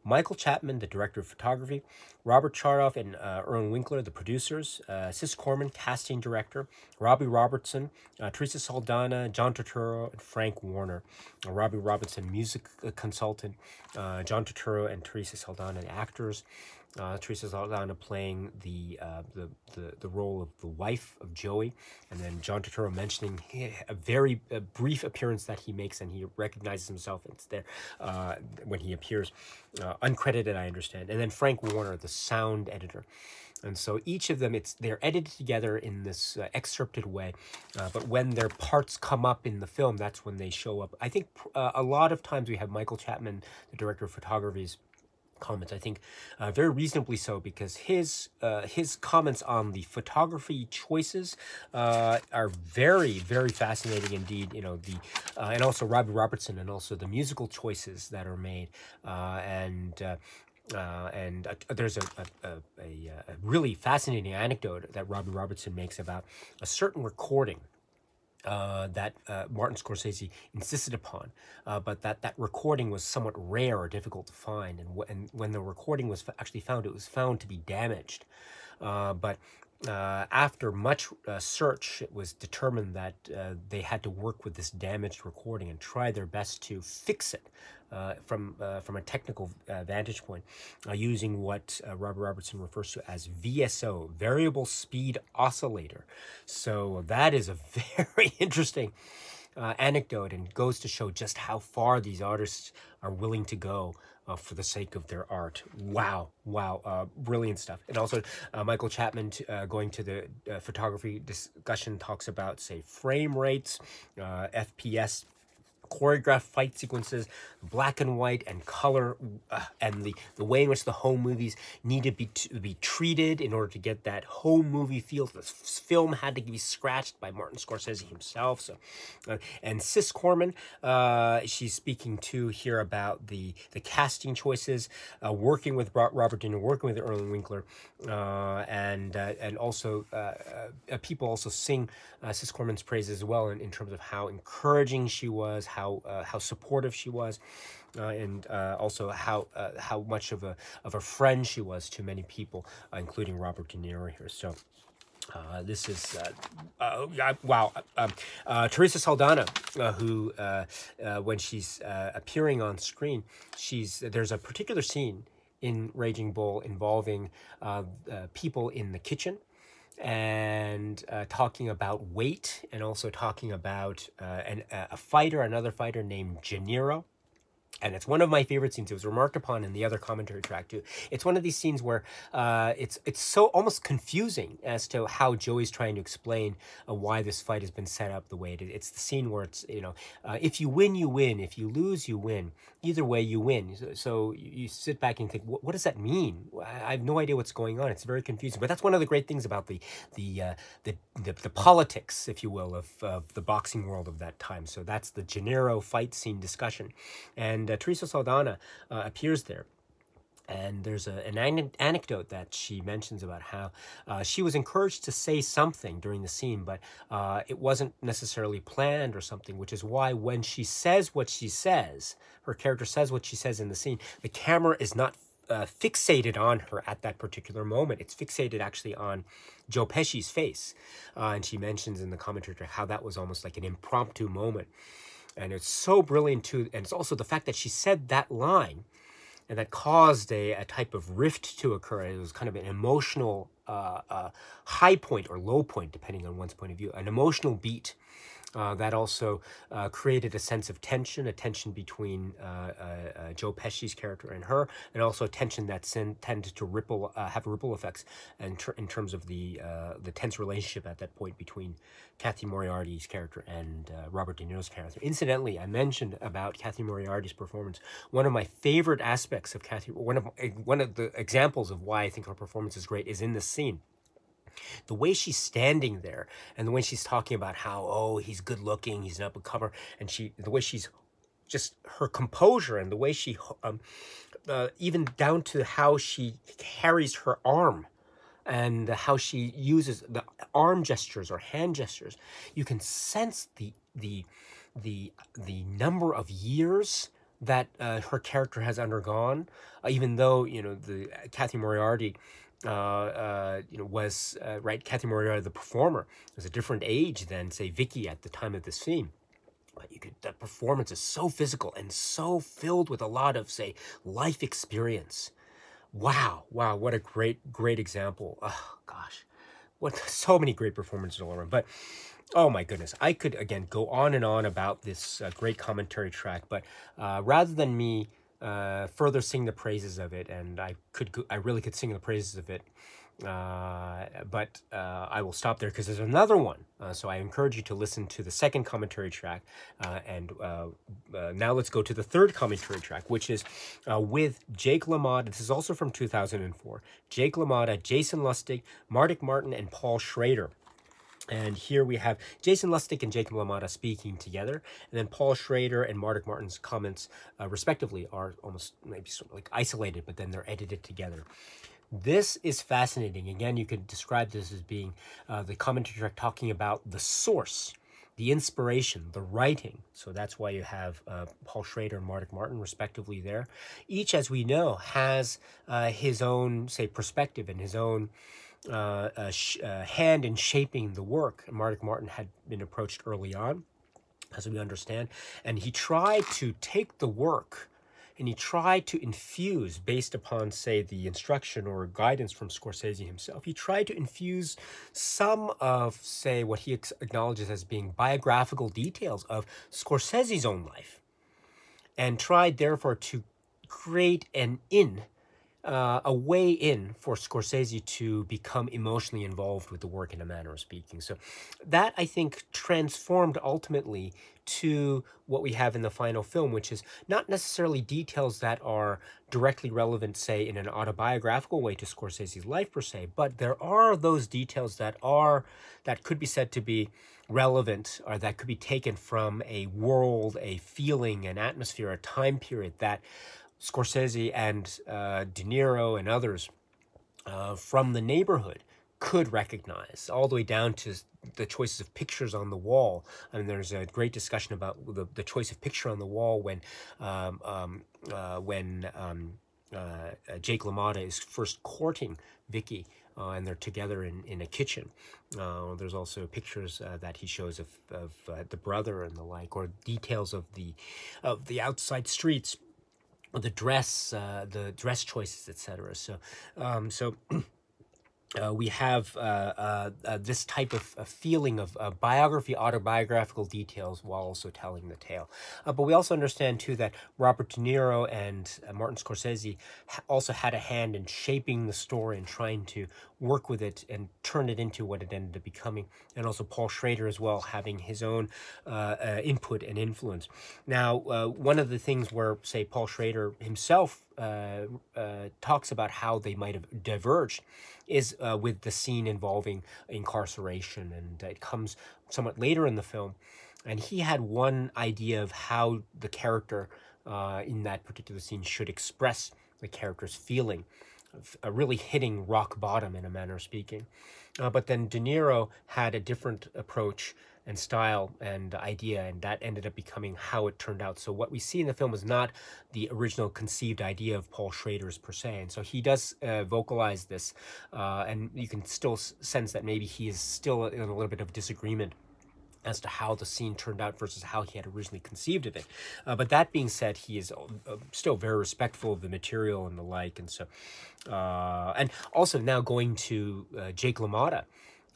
Michael Chapman, the director of photography, Robert Chardoff and Erwin Winkler, the producers, Sis Corman, casting director, Robbie Robertson, Teresa Saldana, John Turturro, and Frank Warner. Robbie Robertson, music consultant, John Turturro and Teresa Saldana, actors. Teresa Saldana playing the role of the wife of Joey, and then John Turturro mentioning a very brief appearance that he makes, and he recognizes himself. It's there when he appears, uncredited, I understand. And then Frank Warner, the sound editor. And so each of them, they're edited together in this excerpted way, but when their parts come up in the film, that's when they show up. I think a lot of times we have Michael Chapman, the director of photography's comments, I think very reasonably so, because his comments on the photography choices are very, very fascinating indeed. You know, and also Robbie Robertson, and also the musical choices that are made, and there's a really fascinating anecdote that Robbie Robertson makes about a certain recording that Martin Scorsese insisted upon, but that recording was somewhat rare or difficult to find. And when the recording was actually found, it was found to be damaged. But after much search, it was determined that they had to work with this damaged recording and try their best to fix it from a technical vantage point, using what Robin Robertson refers to as VSO, variable speed oscillator. So that is a very interesting anecdote, and goes to show just how far these artists are willing to go for the sake of their art. Wow, wow, brilliant stuff. And also Michael Chapman, going to the photography discussion, talks about, say, frame rates, FPS, choreographed fight sequences, black and white and color, and the way in which the home movies needed to be treated in order to get that home movie feel. The film had to be scratched by Martin Scorsese himself. So, and Sis Corman, she's speaking to here about the casting choices, working with Robert De Niro, working with Erwin Winkler, and also people also sing Sis Corman's praise as well in terms of how encouraging she was, how supportive she was, and also how much of a friend she was to many people, including Robert De Niro here. So this is wow. Teresa Saldana, who when she's appearing on screen, there's a particular scene in Raging Bull involving people in the kitchen, and talking about weight, and also talking about another fighter named Gennaro. And it's one of my favorite scenes. It was remarked upon in the other commentary track too. It's one of these scenes where it's so almost confusing as to how Joey's trying to explain why this fight has been set up the way it is. It's the scene where it's, if you win, you win. If you lose, you win. Either way, you win. So you sit back and think, what does that mean? I have no idea what's going on. It's very confusing. But that's one of the great things about the politics, if you will, of the boxing world of that time. So that's the Gennaro fight scene discussion. And Teresa Saldana appears there. And there's an anecdote that she mentions about how she was encouraged to say something during the scene, but it wasn't necessarily planned or something, which is why when she says what she says, her character says what she says in the scene, the camera is not fixated on her at that particular moment. It's fixated actually on Joe Pesci's face. And she mentions in the commentary how that was almost like an impromptu moment. And it's so brilliant too. And it's also the fact that she said that line, and that caused a type of rift to occur. It was kind of an emotional high point or low point, depending on one's point of view, an emotional beat. That also created a sense of tension, a tension between Joe Pesci's character and her, and also a tension that tended to have ripple effects in terms of the tense relationship at that point between Kathy Moriarty's character and Robert De Niro's character. Incidentally, I mentioned about Kathy Moriarty's performance. One of my favorite aspects of Kathy, one of the examples of why I think her performance is great, is in this scene. The way she's standing there, and the way she's talking about how, oh, he's good looking, he's an up-and-comer, and the way she's just, her composure, and the way she, even down to how she carries her arm, and how she uses the arm gestures or hand gestures, you can sense the number of years that her character has undergone, even though, the Kathy Moriarty was Kathy Moriarty, the performer, was a different age than, say, Vicky at the time of this scene. But that performance is so physical and so filled with a lot of, say, life experience. Wow, what a great example. Oh gosh, so many great performances all around. But oh my goodness, I could again go on and on about this great commentary track, but rather than me further sing the praises of it, and I really could sing the praises of it, but I will stop there because there's another one. So I encourage you to listen to the second commentary track, and now let's go to the third commentary track, which is with Jake LaMotta. This is also from 2004. Jake LaMotta, Jason Lustig, Martin, and Paul Schrader. And here we have Jason Lustig and Jake LaMotta speaking together, and then Paul Schrader and Martin's comments, respectively, are almost maybe sort of like isolated, but then they're edited together. This is fascinating. Again, you could describe this as being the commentary track talking about the source the inspiration, the writing. So that's why you have Paul Schrader and Martin respectively there. Each, as we know, has his own, say, perspective and his own hand in shaping the work. And Martin had been approached early on, as we understand, and he tried to take the work and he tried to infuse, based upon, say, the instruction or guidance from Scorsese himself, he tried to infuse some of, say, what he acknowledges as being biographical details of Scorsese's own life, and tried, therefore, to create a way in for Scorsese to become emotionally involved with the work, in a manner of speaking. So that, I think, transformed ultimately to what we have in the final film, which is not necessarily details that are directly relevant, say, in an autobiographical way to Scorsese's life per se, but there are those details that could be said to be relevant, or that could be taken from a world, a feeling, an atmosphere, a time period that Scorsese and De Niro and others from the neighborhood could recognize, all the way down to the choices of pictures on the wall. I mean, there's a great discussion about the choice of picture on the wall when Jake LaMotta is first courting Vicky, and they're together in a kitchen. There's also pictures that he shows of the brother and the like, or details of the outside streets, the dress choices, etc. So we have this type of feeling of biography, autobiographical details, while also telling the tale. But we also understand, too, that Robert De Niro and Martin Scorsese also had a hand in shaping the story and trying to work with it and turn it into what it ended up becoming. And also Paul Schrader as well, having his own input and influence. Now, one of the things where, say, Paul Schrader himself talks about how they might have diverged is with the scene involving incarceration, and it comes somewhat later in the film. And he had one idea of how the character in that particular scene should express the character's feeling, really hitting rock bottom, in a manner of speaking. But then De Niro had a different approach and style and idea, and that ended up becoming how it turned out. So what we see in the film is not the original conceived idea of Paul Schrader's per se, and so he does vocalize this, and you can still sense that maybe he is still in a little bit of disagreement as to how the scene turned out versus how he had originally conceived of it. But that being said, he is still very respectful of the material and the like, and so, and also now going to Jake LaMotta.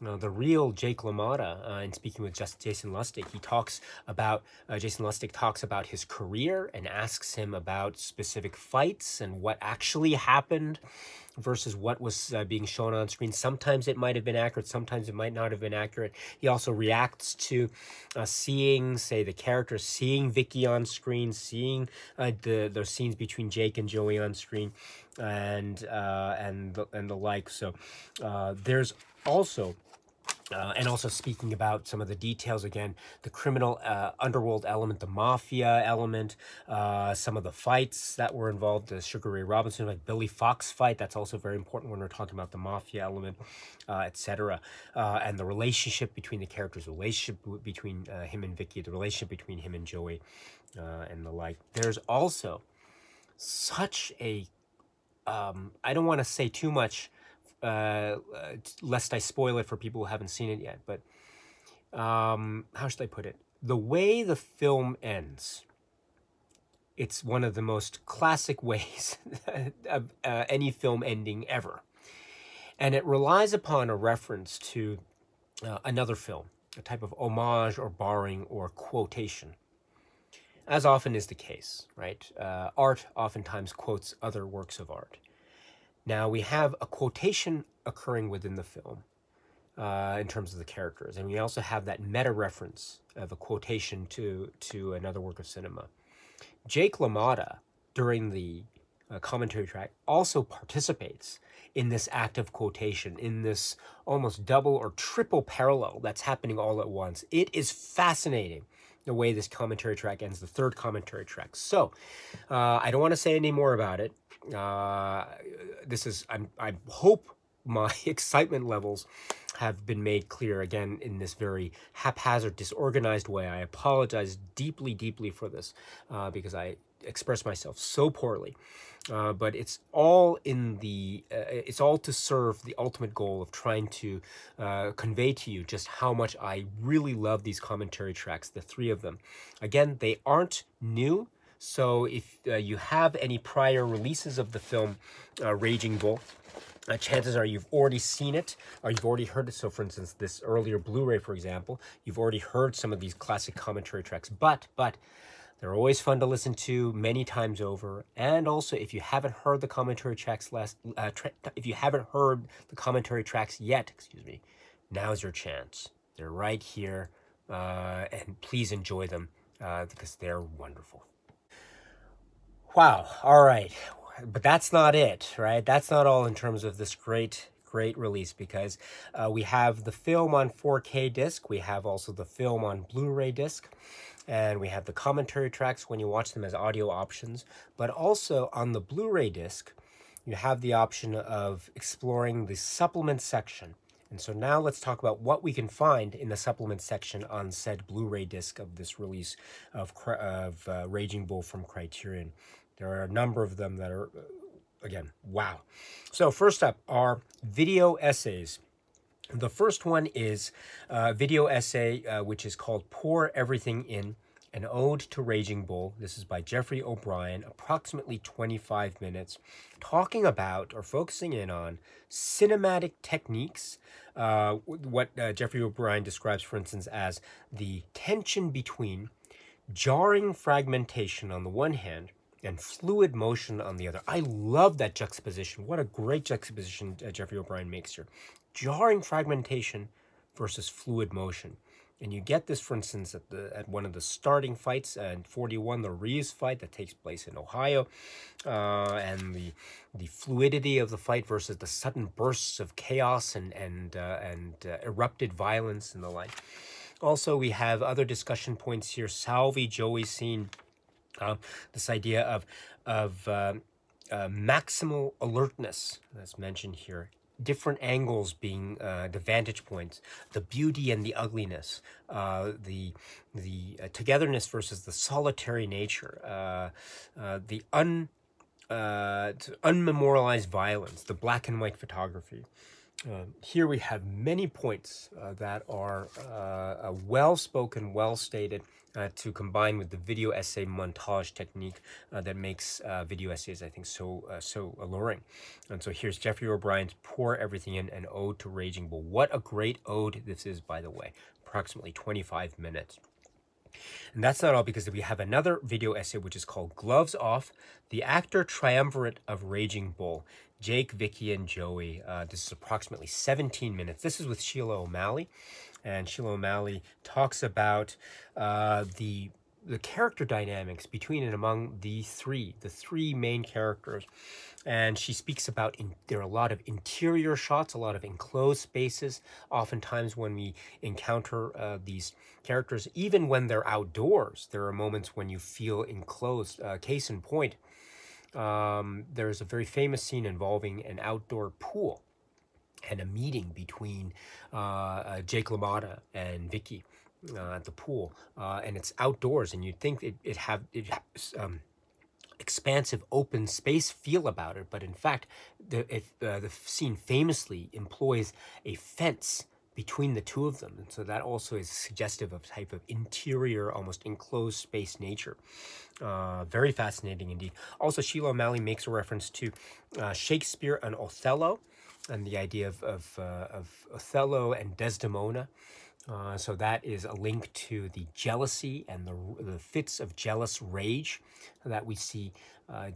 The real Jake LaMotta, in speaking with Jason Lustig, Jason Lustig talks about his career and asks him about specific fights and what actually happened versus what was being shown on screen. Sometimes it might have been accurate, sometimes it might not have been accurate. He also reacts to seeing, say, the characters, seeing Vicky on screen, seeing the scenes between Jake and Joey on screen, and the like. So there's also and also speaking about some of the details, again, the criminal underworld element, the mafia element, some of the fights that were involved, the Sugar Ray Robinson, like Billy Fox fight, that's also very important when we're talking about the mafia element, etc. And the relationship between the characters, the relationship between him and Vicky, the relationship between him and Joey, and the like. There's also such a, I don't want to say too much, lest I spoil it for people who haven't seen it yet, but how should I put it? The way the film ends, it's one of the most classic ways of any film ending ever. And it relies upon a reference to another film, a type of homage or borrowing or quotation, as often is the case, right? Art oftentimes quotes other works of art. Now, we have a quotation occurring within the film in terms of the characters, and we also have that meta-reference of a quotation to another work of cinema. Jake LaMotta, during the commentary track, also participates in this act of quotation, in this almost double or triple parallel that's happening all at once. It is fascinating the way this commentary track ends, the third commentary track. So, I don't want to say any more about it. I hope my excitement levels have been made clear again in this very haphazard, disorganized way. I apologize deeply, deeply for this because I express myself so poorly. But it's all in the it's all to serve the ultimate goal of trying to convey to you just how much I really love these commentary tracks, the three of them. Again, they aren't new, so if you have any prior releases of the film Raging Bull, chances are you've already seen it or you've already heard it. So for instance, this earlier Blu-ray, for example, you've already heard some of these classic commentary tracks, but they're always fun to listen to many times over. And also, if you haven't heard the commentary tracks if you haven't heard the commentary tracks yet, excuse me, now's your chance. They're right here, and please enjoy them because they're wonderful. Wow. All right. But that's not it, right? That's not all in terms of this great release, because we have the film on 4K disc. We have also the film on Blu-ray disc. And we have the commentary tracks when you watch them as audio options. But also on the Blu-ray disc, you have the option of exploring the supplement section. And so now let's talk about what we can find in the supplement section on said Blu-ray disc of this release of Raging Bull from Criterion. There are a number of them that are, again, wow. So first up are video essays. The first one is a video essay which is called Pour Everything In, an Ode to Raging Bull. This is by Jeffrey O'Brien, approximately 25 minutes, talking about or focusing in on cinematic techniques, what Jeffrey O'Brien describes, for instance, as the tension between jarring fragmentation on the one hand and fluid motion on the other. I love that juxtaposition. What a great juxtaposition Jeffrey O'Brien makes here. Jarring fragmentation versus fluid motion. And you get this, for instance, at one of the starting fights in 41, the Reeves fight that takes place in Ohio, and the fluidity of the fight versus the sudden bursts of chaos and erupted violence and the like. Also, we have other discussion points here. Salvi, Joey's scene. This idea of maximal alertness that's mentioned here, different angles being the vantage points, the beauty and the ugliness, the togetherness versus the solitary nature, the unmemorialized violence, the black and white photography. Here we have many points that are well-spoken, well-stated, to combine with the video essay montage technique that makes video essays, I think, so alluring. And so here's Jeffrey O'Brien's Pour Everything In, an Ode to Raging Bull. What a great ode this is, by the way. Approximately 25 minutes. And that's not all, because we have another video essay which is called Gloves Off, the Actor Triumvirate of Raging Bull. Jake, Vicky, and Joey. This is approximately 17 minutes. This is with Sheila O'Malley. And Sheila O'Malley talks about the character dynamics between and among the three main characters. And she speaks about there are a lot of interior shots, a lot of enclosed spaces. Oftentimes when we encounter these characters, even when they're outdoors, there are moments when you feel enclosed. Case in point, there's a very famous scene involving an outdoor pool and a meeting between Jake LaMotta and Vicky at the pool, and it's outdoors, and you'd think it has expansive open space feel about it, but in fact, the scene famously employs a fence between the two of them, and so that also is suggestive of type of interior, almost enclosed space nature. Very fascinating indeed. Also, Sheila O'Malley makes a reference to Shakespeare and Othello, and the idea of Othello and Desdemona. So that is a link to the jealousy and the fits of jealous rage that we see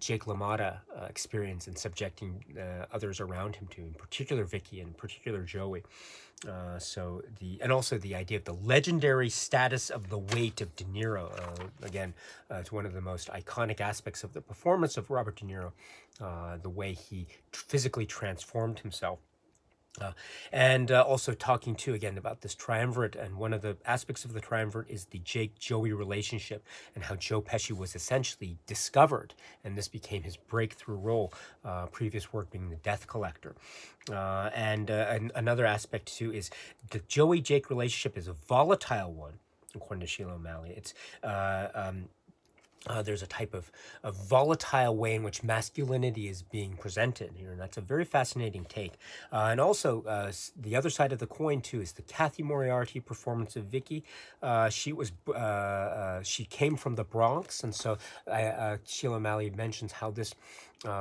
Jake LaMotta experience in subjecting others around him to, in particular Vicky and in particular Joey. And also the idea of the legendary status of the weight of De Niro. Again, it's one of the most iconic aspects of the performance of Robert De Niro, the way he physically transformed himself. And also talking too again about this triumvirate, and one of the aspects of the triumvirate is the Jake-Joey relationship and how Joe Pesci was essentially discovered, and this became his breakthrough role. Previous work being The Death Collector, and another aspect too is the Joey-Jake relationship is a volatile one, according to Sheila O'Malley. It's there's a type of a volatile way in which masculinity is being presented here, and that's a very fascinating take. And also, the other side of the coin too is the Kathy Moriarty performance of Vicky. She came from the Bronx, and so Sheila O'Malley mentions how this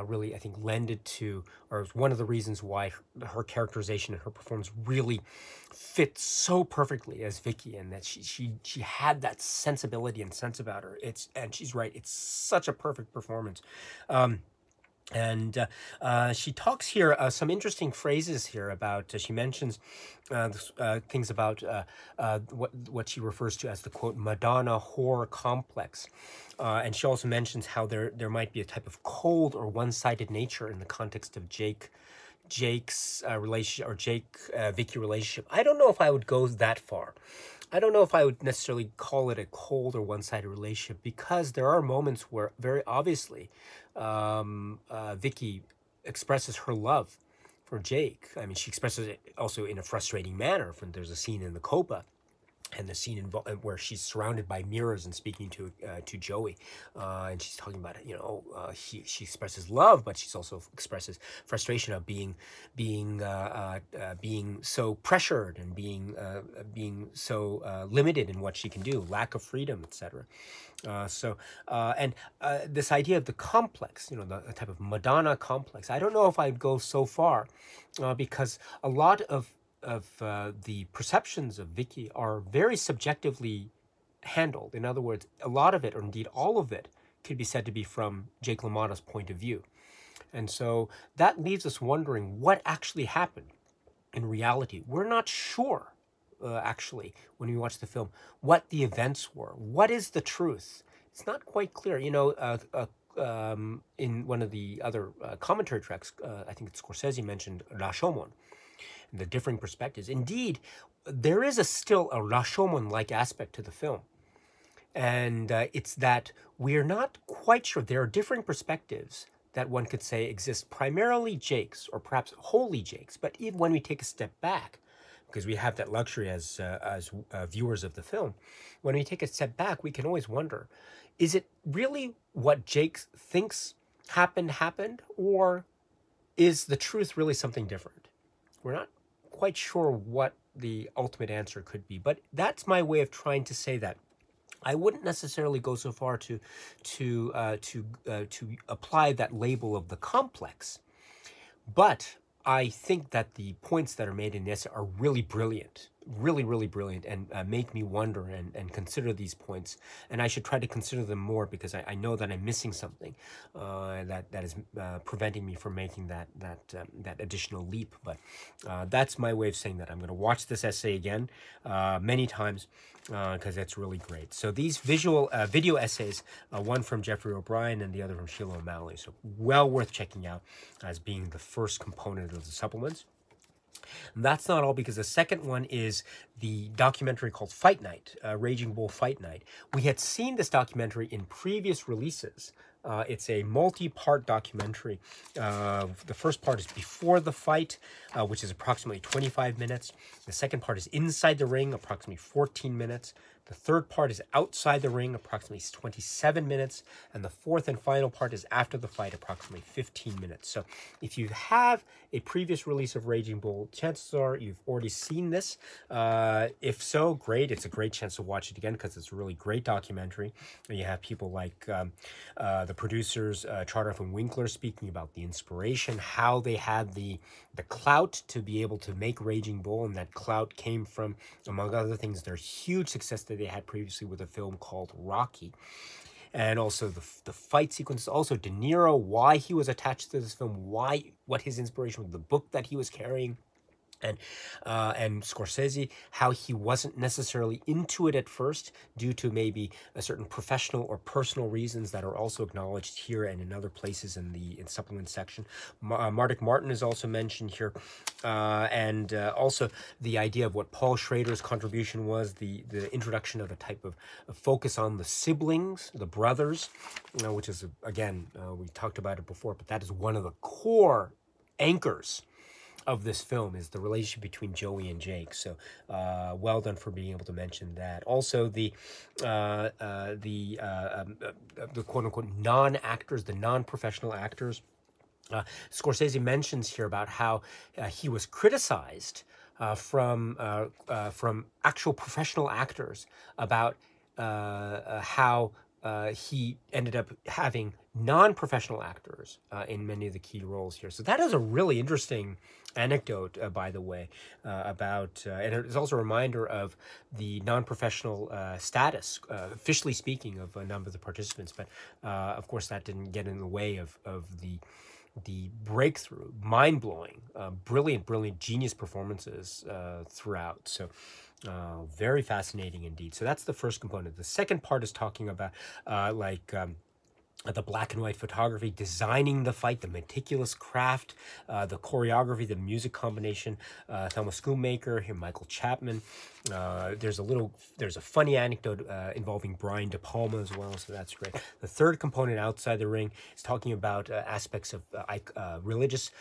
really, I think, lended to, or was one of the reasons why her characterization and her performance really fit so perfectly as Vicky, and that she had that sensibility and sense about her. And she's right, it's such a perfect performance. And she talks here some interesting phrases here about, she mentions things about what she refers to as the, quote, Madonna whore complex. And she also mentions how there might be a type of cold or one-sided nature in the context of Jake's relationship, or Vicky relationship. I don't know if I would go that far. I don't know if I would necessarily call it a cold or one-sided relationship, because there are moments where very obviously Vicky expresses her love for Jake. I mean, she expresses it also in a frustrating manner. There's a scene in the Copa, and the scene where she's surrounded by mirrors and speaking to Joey, and she's talking about, she expresses love, but she's also expresses frustration of being so pressured and being so limited in what she can do, lack of freedom, etc. This idea of the complex, the type of Madonna complex, I don't know if I'd go so far, because a lot of the perceptions of Vicky are very subjectively handled. In other words, a lot of it, or indeed all of it, could be said to be from Jake LaMotta's point of view. And so that leaves us wondering what actually happened in reality. We're not sure, actually, when we watch the film, what the events were. What is the truth? It's not quite clear. In one of the other commentary tracks, I think Scorsese mentioned Rashomon, the differing perspectives. Indeed, there is still a Rashomon-like aspect to the film. And it's that we're not quite sure. There are differing perspectives that one could say exist, primarily Jake's, or perhaps wholly Jake's. But even when we take a step back, because we have that luxury as viewers of the film, when we take a step back, we can always wonder, is it really what Jake thinks happened, or is the truth really something different? We're not quite sure what the ultimate answer could be, but that's my way of trying to say that I wouldn't necessarily go so far to apply that label of the complex, but I think that the points that are made in this are really brilliant, really brilliant, and make me wonder and consider these points. And I should try to consider them more, because I know that I'm missing something that is preventing me from making that additional leap. But that's my way of saying that. I'm going to watch this essay again many times, because it's really great. So these video essays, one from Jeffrey O'Brien and the other from Sheila O'Malley, so well worth checking out as being the first component of the supplements. And that's not all, because the second one is the documentary called Fight Night, Raging Bull Fight Night. We had seen this documentary in previous releases. It's a multi-part documentary. The first part is before the fight, which is approximately 25 minutes. The second part is inside the ring, approximately 14 minutes. The third part is outside the ring, approximately 27 minutes. And the fourth and final part is after the fight, approximately 15 minutes. So if you have a previous release of Raging Bull, chances are you've already seen this. If so, great. It's a great chance to watch it again, because it's a really great documentary. And you have people like the producers, Chartoff and Winkler, speaking about the inspiration, how they had the clout to be able to make Raging Bull, and that clout came from, among other things, their huge success that they had previously with a film called Rocky. And also the fight sequences, also De Niro, why he was attached to this film, what his inspiration was, the book that he was carrying, And Scorsese, how he wasn't necessarily into it at first due to maybe a certain professional or personal reasons that are also acknowledged here and in other places in the supplement section. Martin is also mentioned here, and also the idea of what Paul Schrader's contribution was, the introduction of a type of focus on the siblings, the brothers, which is, again, we talked about it before, but that is one of the core anchors of this film, is the relationship between Joey and Jake. So well done for being able to mention that. Also the quote-unquote non-actors, the non-professional actors. Scorsese mentions here about how he was criticized from actual professional actors about how he ended up having non-professional actors in many of the key roles here. So that is a really interesting anecdote, by the way, about, and it's also a reminder of the non-professional status, officially speaking, of a number of the participants. But of course, that didn't get in the way of the breakthrough, mind-blowing, brilliant genius performances throughout. So very fascinating indeed. So that's the first component. The second part is talking about the black and white photography, designing the fight, the meticulous craft, the choreography, the music combination. Thelma Schoonmaker here, Michael Chapman. There's a funny anecdote involving Brian De Palma as well, so that's great. The third component, outside the ring, is talking about aspects of religious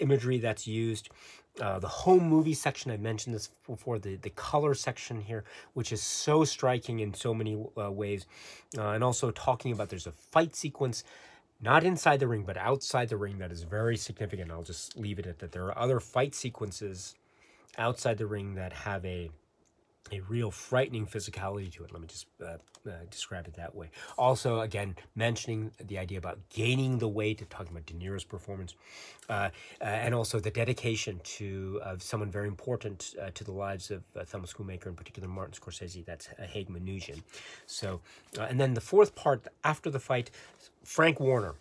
imagery that's used. The home movie section, I mentioned this before, the color section here, which is so striking in so many ways. And also talking about, there's a fight sequence, not inside the ring, but outside the ring, that is very significant. I'll just leave it at that. There are other fight sequences outside the ring that have a real frightening physicality to it. Let me just describe it that way. Also, again, mentioning the idea about gaining the weight, talking about De Niro's performance, and also the dedication of someone very important to the lives of Thelma Schoonmaker, in particular Martin Scorsese, that's Haig Manoogian. So, and then the fourth part, after the fight, Frank Warner.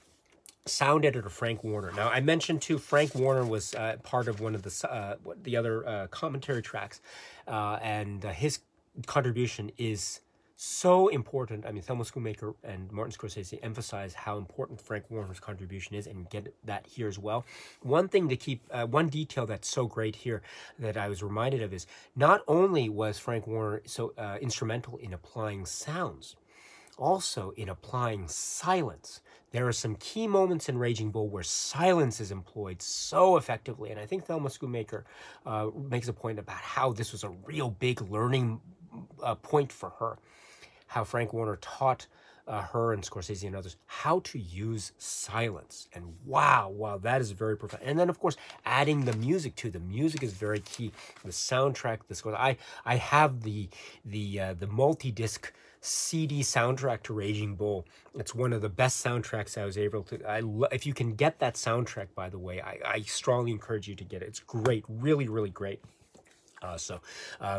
Sound editor Frank Warner. Now, I mentioned too, Frank Warner was part of one of the other commentary tracks, and his contribution is so important. I mean, Thelma Schoonmaker and Martin Scorsese emphasize how important Frank Warner's contribution is, and get that here as well. One thing to keep, one detail that's so great here that I was reminded of is, not only was Frank Warner so instrumental in applying sounds, also in applying silence. There are some key moments in Raging Bull where silence is employed so effectively, and I think Thelma Schoonmaker makes a point about how this was a real big learning point for her, how Frank Warner taught her and Scorsese and others how to use silence. And wow, that is very profound. And then, of course, adding the music too. The music is very key. The soundtrack, the score. I have the multi-disc CD soundtrack to Raging Bull. It's one of the best soundtracks I was able to. If you can get that soundtrack, by the way, I strongly encourage you to get it. It's great, really great.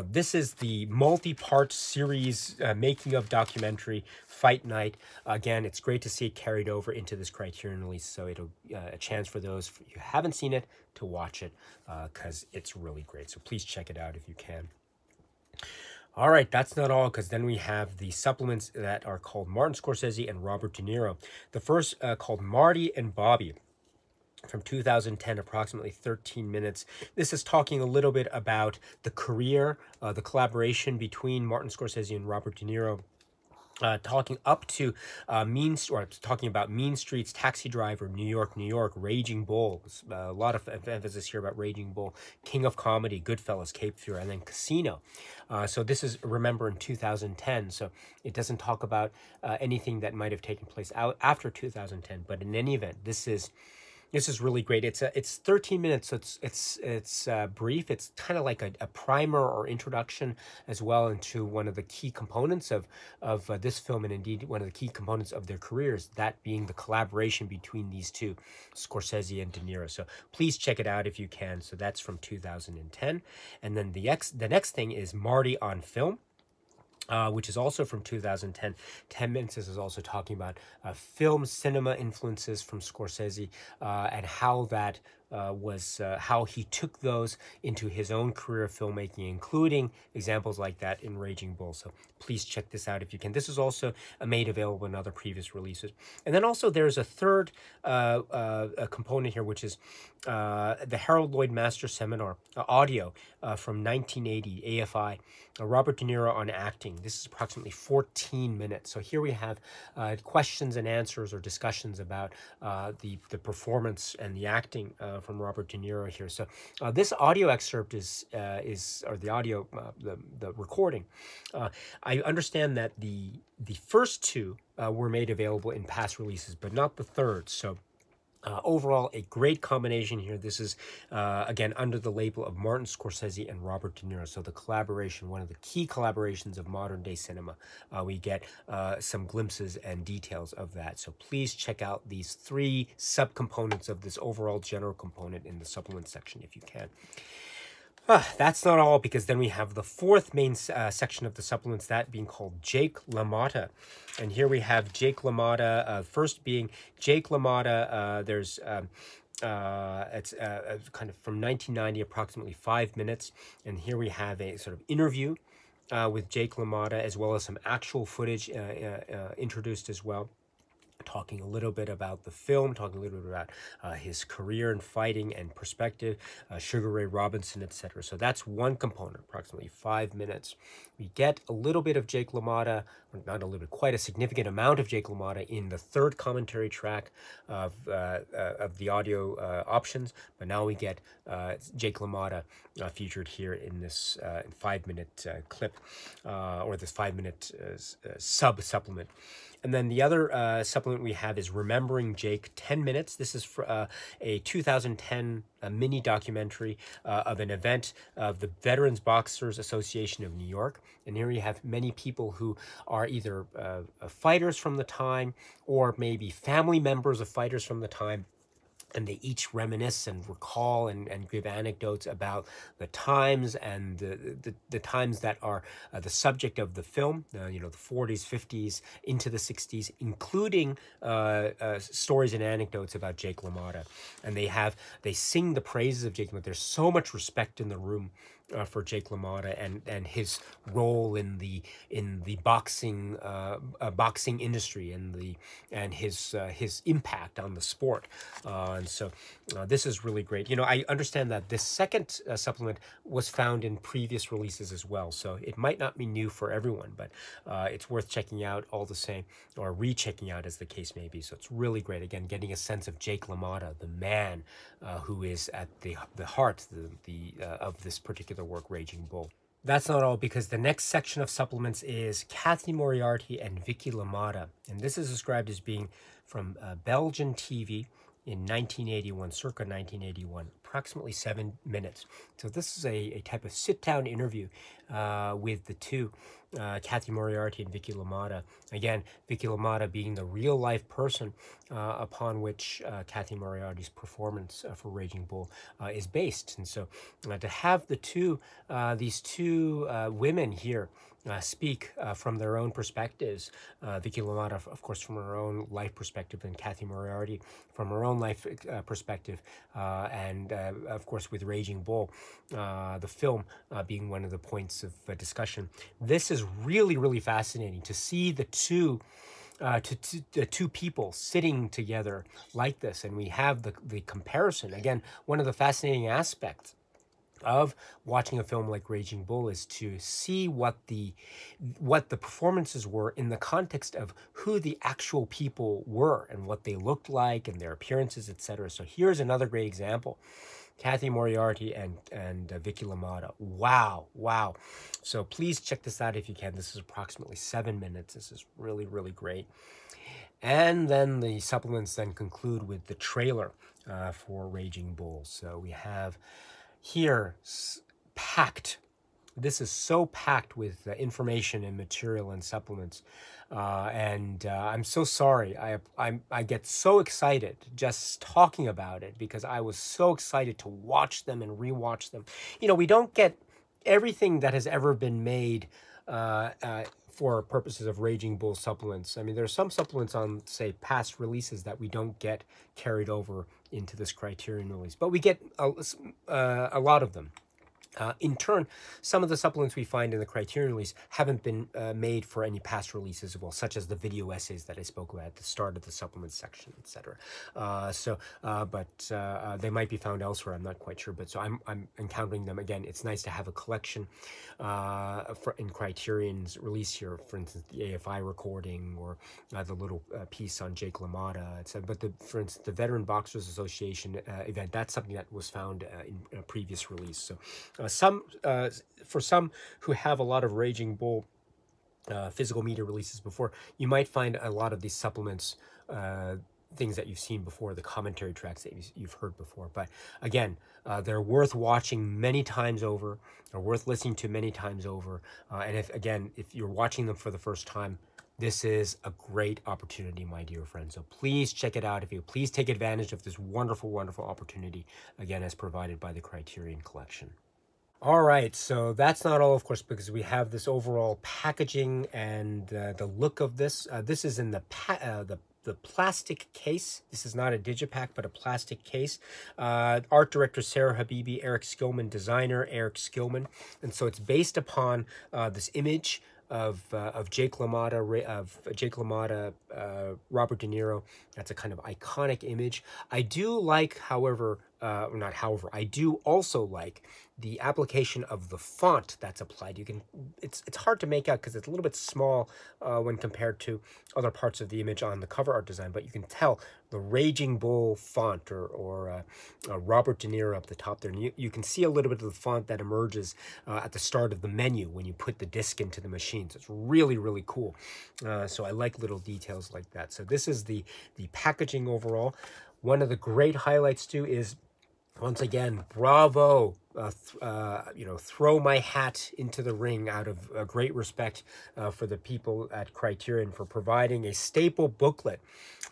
This is the multi-part series making of documentary Fight Night. Again, it's great to see it carried over into this Criterion release, so it'll a chance for those who haven't seen it to watch it, because it's really great. So please check it out if you can. All right, that's not all, because then we have the supplements that are called Martin Scorsese and Robert De Niro. The first called Marty and Bobby, from 2010, approximately 13 minutes. This is talking a little bit about the career, the collaboration between Martin Scorsese and Robert De Niro, talking up to talking about Mean Streets, Taxi Driver, New York, Raging Bull. A lot of emphasis here about Raging Bull, King of Comedy, Goodfellas, Cape Fear, and then Casino. So this is, remember, in 2010. So it doesn't talk about anything that might have taken place out after 2010. But in any event, this is really great. It's 13 minutes, so it's brief. It's kind of like a primer or introduction as well into one of the key components of this film, and indeed one of the key components of their careers, that being the collaboration between these two, Scorsese and De Niro. So please check it out if you can. So that's from 2010. And then the next thing is Marty on Film, which is also from 2010. 10 minutes. This is also talking about film cinema influences from Scorsese, and how that was how he took those into his own career of filmmaking, including examples like that in Raging Bull. So please check this out if you can. This is also made available in other previous releases. And then also there's a third a component here, which is the Harold Lloyd Master Seminar audio from 1980, AFI, Robert De Niro on acting. This is approximately 14 minutes. So here we have questions and answers or discussions about the performance and the acting from Robert De Niro here. So this audio excerpt is or the audio, the recording. I understand that the first two were made available in past releases, but not the third. So overall, a great combination here. This is, again, under the label of Martin Scorsese and Robert De Niro. So the collaboration, one of the key collaborations of modern day cinema. We get some glimpses and details of that. So please check out these three subcomponents of this overall general component in the supplement section if you can. That's not all, because then we have the fourth main section of the supplements, that being called Jake LaMotta. And here we have Jake LaMotta, first being Jake LaMotta. There's it's kind of from 1990, approximately 5 minutes. And here we have a sort of interview with Jake LaMotta, as well as some actual footage introduced as well, talking a little bit about the film, talking a little bit about his career in fighting and perspective, Sugar Ray Robinson, etc. So that's one component, approximately 5 minutes. We get a little bit of Jake LaMotta, or not a little bit, quite a significant amount of Jake LaMotta in the third commentary track of the audio options. But now we get Jake LaMotta featured here in this 5-minute clip, or this 5-minute supplement. And then the other supplement we have is Remembering Jake, 10 minutes. This is for a 2010 mini documentary of an event of the Veterans Boxers Association of New York. And here you have many people who are either fighters from the time, or maybe family members of fighters from the time. And they each reminisce and recall and give anecdotes about the times and the times that are the subject of the film, you know, the 40s, 50s, into the 60s, including stories and anecdotes about Jake LaMotta. And they sing the praises of Jake LaMotta. There's so much respect in the room for Jake LaMotta and his role in the boxing industry and his impact on the sport. And so this is really great. You know, I understand that this second supplement was found in previous releases as well, so it might not be new for everyone, but it's worth checking out all the same, or rechecking out as the case may be. So it's really great. Again, getting a sense of Jake LaMotta, the man who is at the heart of this particular work, Raging Bull. That's not all, because the next section of supplements is Cathy Moriarty and Vicky LaMotta. And this is described as being from Belgian TV in 1981, circa 1981, approximately 7 minutes. So this is a type of sit-down interview with the two, Cathy Moriarty and Vicky LaMotta. Again, Vicky LaMotta being the real-life person upon which Cathy Moriarty's performance for Raging Bull is based. And so to have these two women here speak from their own perspectives. Vicky LaMotta, of course, from her own life perspective, and Cathy Moriarty from her own life perspective, and of course with Raging Bull, the film being one of the points of discussion. This is really, really fascinating to see the two people sitting together like this, and we have the comparison. Again, one of the fascinating aspects of watching a film like Raging Bull is to see what the performances were in the context of who the actual people were and what they looked like and their appearances, etc. So here's another great example. Cathy Moriarty and Vicky LaMotta. Wow. So please check this out if you can. This is approximately 7 minutes. This is really, really great. And then the supplements then conclude with the trailer for Raging Bull. So we have here packed. This is so packed with information and material and supplements, and I'm so sorry. I get so excited just talking about it, because I was so excited to watch them and rewatch them. You know, we don't get everything that has ever been made for purposes of Raging Bull supplements. I mean, there are some supplements on, say, past releases that we don't get carried over into this Criterion release, but we get a lot of them. In turn, some of the supplements we find in the Criterion release haven't been made for any past releases as well, such as the video essays that I spoke about at the start of the supplement section, etc. But they might be found elsewhere. I'm not quite sure, but so I'm encountering them again. It's nice to have a collection in Criterion's release here. For instance, the AFI recording or the little piece on Jake LaMotta, etc. But for instance, the Veteran Boxers Association event, that's something that was found in a previous release. So. For some who have a lot of Raging Bull physical media releases before, you might find a lot of these supplements, things that you've seen before, the commentary tracks that you've heard before. But again, they're worth watching many times over, or worth listening to many times over. And if you're watching them for the first time, this is a great opportunity, my dear friends. So please check it out. Please take advantage of this wonderful, wonderful opportunity, again, as provided by the Criterion Collection. All right, so that's not all, of course, because we have this overall packaging and the look of this. This is in the plastic case. This is not a digipack, but a plastic case. Art director Sarah Habibi, Eric Skillman, designer Eric Skillman, and so it's based upon this image of Jake LaMotta, Robert De Niro. That's a kind of iconic image. I do like, I do also like the application of the font that's applied. It's hard to make out because it's a little bit small when compared to other parts of the image on the cover art design, but you can tell the Raging Bull font or Robert De Niro up the top there. And you can see a little bit of the font that emerges at the start of the menu when you put the disc into the machine. So it's really, really cool. So I like little details like that. So this is the packaging overall. One of the great highlights too is, once again, bravo. Throw my hat into the ring out of great respect for the people at Criterion for providing a staple booklet.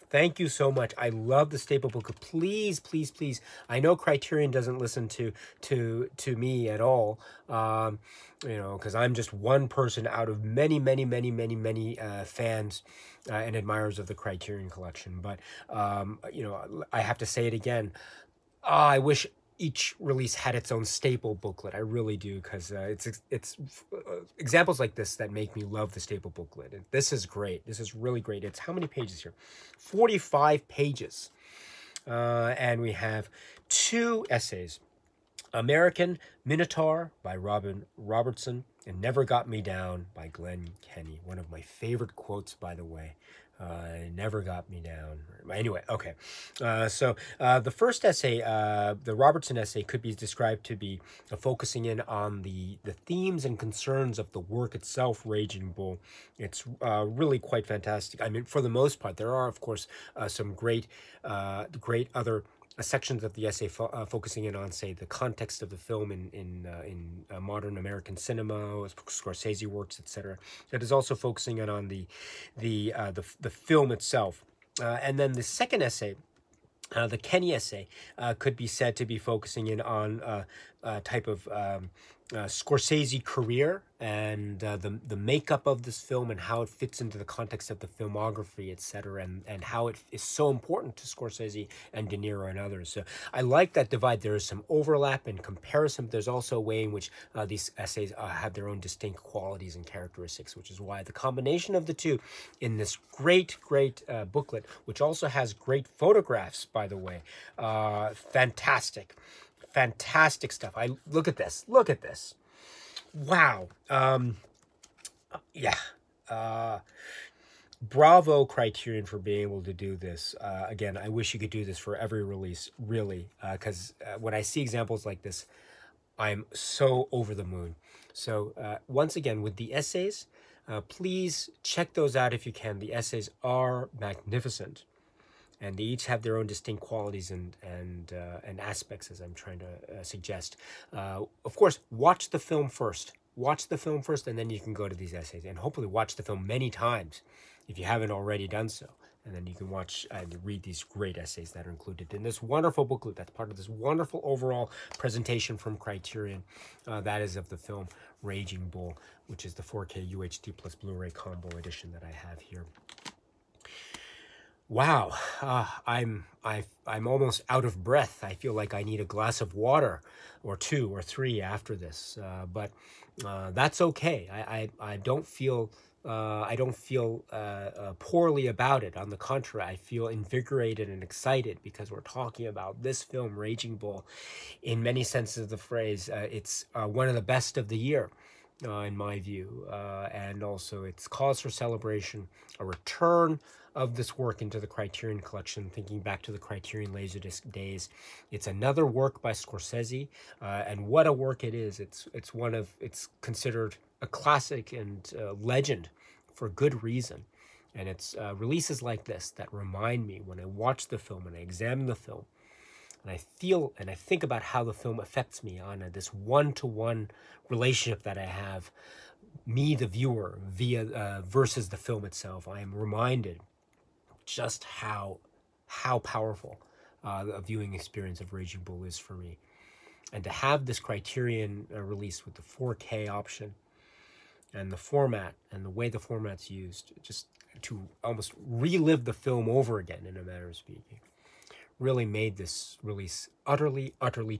Thank you so much. I love the staple booklet. Please, please, please. I know Criterion doesn't listen to me at all, because I'm just one person out of many, many, many, many, many fans and admirers of the Criterion Collection. But, I have to say it again. I wish each release had its own staple booklet. I really do, because it's examples like this that make me love the staple booklet. And this is great. This is really great. It's how many pages here? 45 pages. And we have 2 essays. American Minotaur by Robin Robertson and Never Got Me Down by Glenn Kenny. One of my favorite quotes, by the way. Never got me down. Anyway, okay. So the first essay, the Robertson essay, could be described to be focusing in on the themes and concerns of the work itself, Raging Bull. It's really quite fantastic. I mean, for the most part, there are, of course, some great other sections of the essay focusing in on, say, the context of the film in modern American cinema, Scorsese works, etc. It is also focusing in on the film itself, and then the second essay, the Kenny essay, could be said to be focusing in on a type of Scorsese career and the makeup of this film and how it fits into the context of the filmography, etc., and how it is so important to Scorsese and De Niro and others. So I like that divide. There is some overlap and comparison, but there's also a way in which these essays have their own distinct qualities and characteristics, which is why the combination of the two in this great booklet, which also has great photographs, by the way, fantastic stuff. Look at this. Wow. Bravo, Criterion, for being able to do this. Again, I wish you could do this for every release, really, because when I see examples like this, I'm so over the moon. So once again, with the essays, please check those out if you can. The essays are magnificent, and they each have their own distinct qualities and aspects, as I'm trying to suggest. Of course, watch the film first. And then you can go to these essays, and hopefully watch the film many times if you haven't already done so. And then you can watch and read these great essays that are included in this wonderful booklet that's part of this wonderful overall presentation from Criterion. That is of the film Raging Bull, which is the 4K UHD plus Blu-ray combo edition that I have here. Wow, I'm almost out of breath. I feel like I need a glass of water, or two or three after this. But that's okay. I don't feel poorly about it. On the contrary, I feel invigorated and excited because we're talking about this film, Raging Bull. In many senses of the phrase, it's one of the best of the year. In my view, and also it's cause for celebration, a return of this work into the Criterion collection, thinking back to the Criterion Laserdisc days. It's another work by Scorsese, and what a work it is. It's considered a classic and legend for good reason. And it's releases like this that remind me when I watch the film and I examine the film, and I feel and I think about how the film affects me on this one-to-one relationship that I have, me the viewer via versus the film itself. I am reminded just how powerful a viewing experience of Raging Bull is for me, and to have this Criterion release with the 4K option and the format and the way the format's used, just to almost relive the film over again, in a manner of speaking, really made this release utterly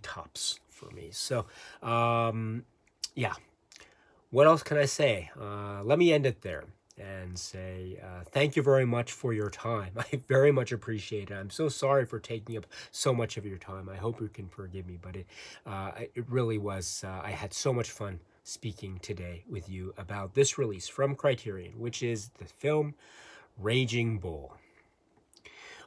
tops for me. So, yeah. What else can I say? Let me end it there and say thank you very much for your time. I very much appreciate it. I'm so sorry for taking up so much of your time. I hope you can forgive me, but it really was, I had so much fun speaking today with you about this release from Criterion, which is the film Raging Bull.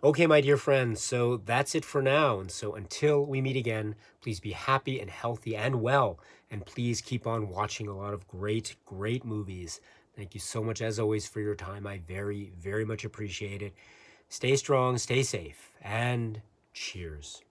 Okay, my dear friends, so that's it for now. And so until we meet again, please be happy and healthy and well. And please keep on watching a lot of great movies. Thank you so much, as always, for your time. I very much appreciate it. Stay strong, stay safe, and cheers.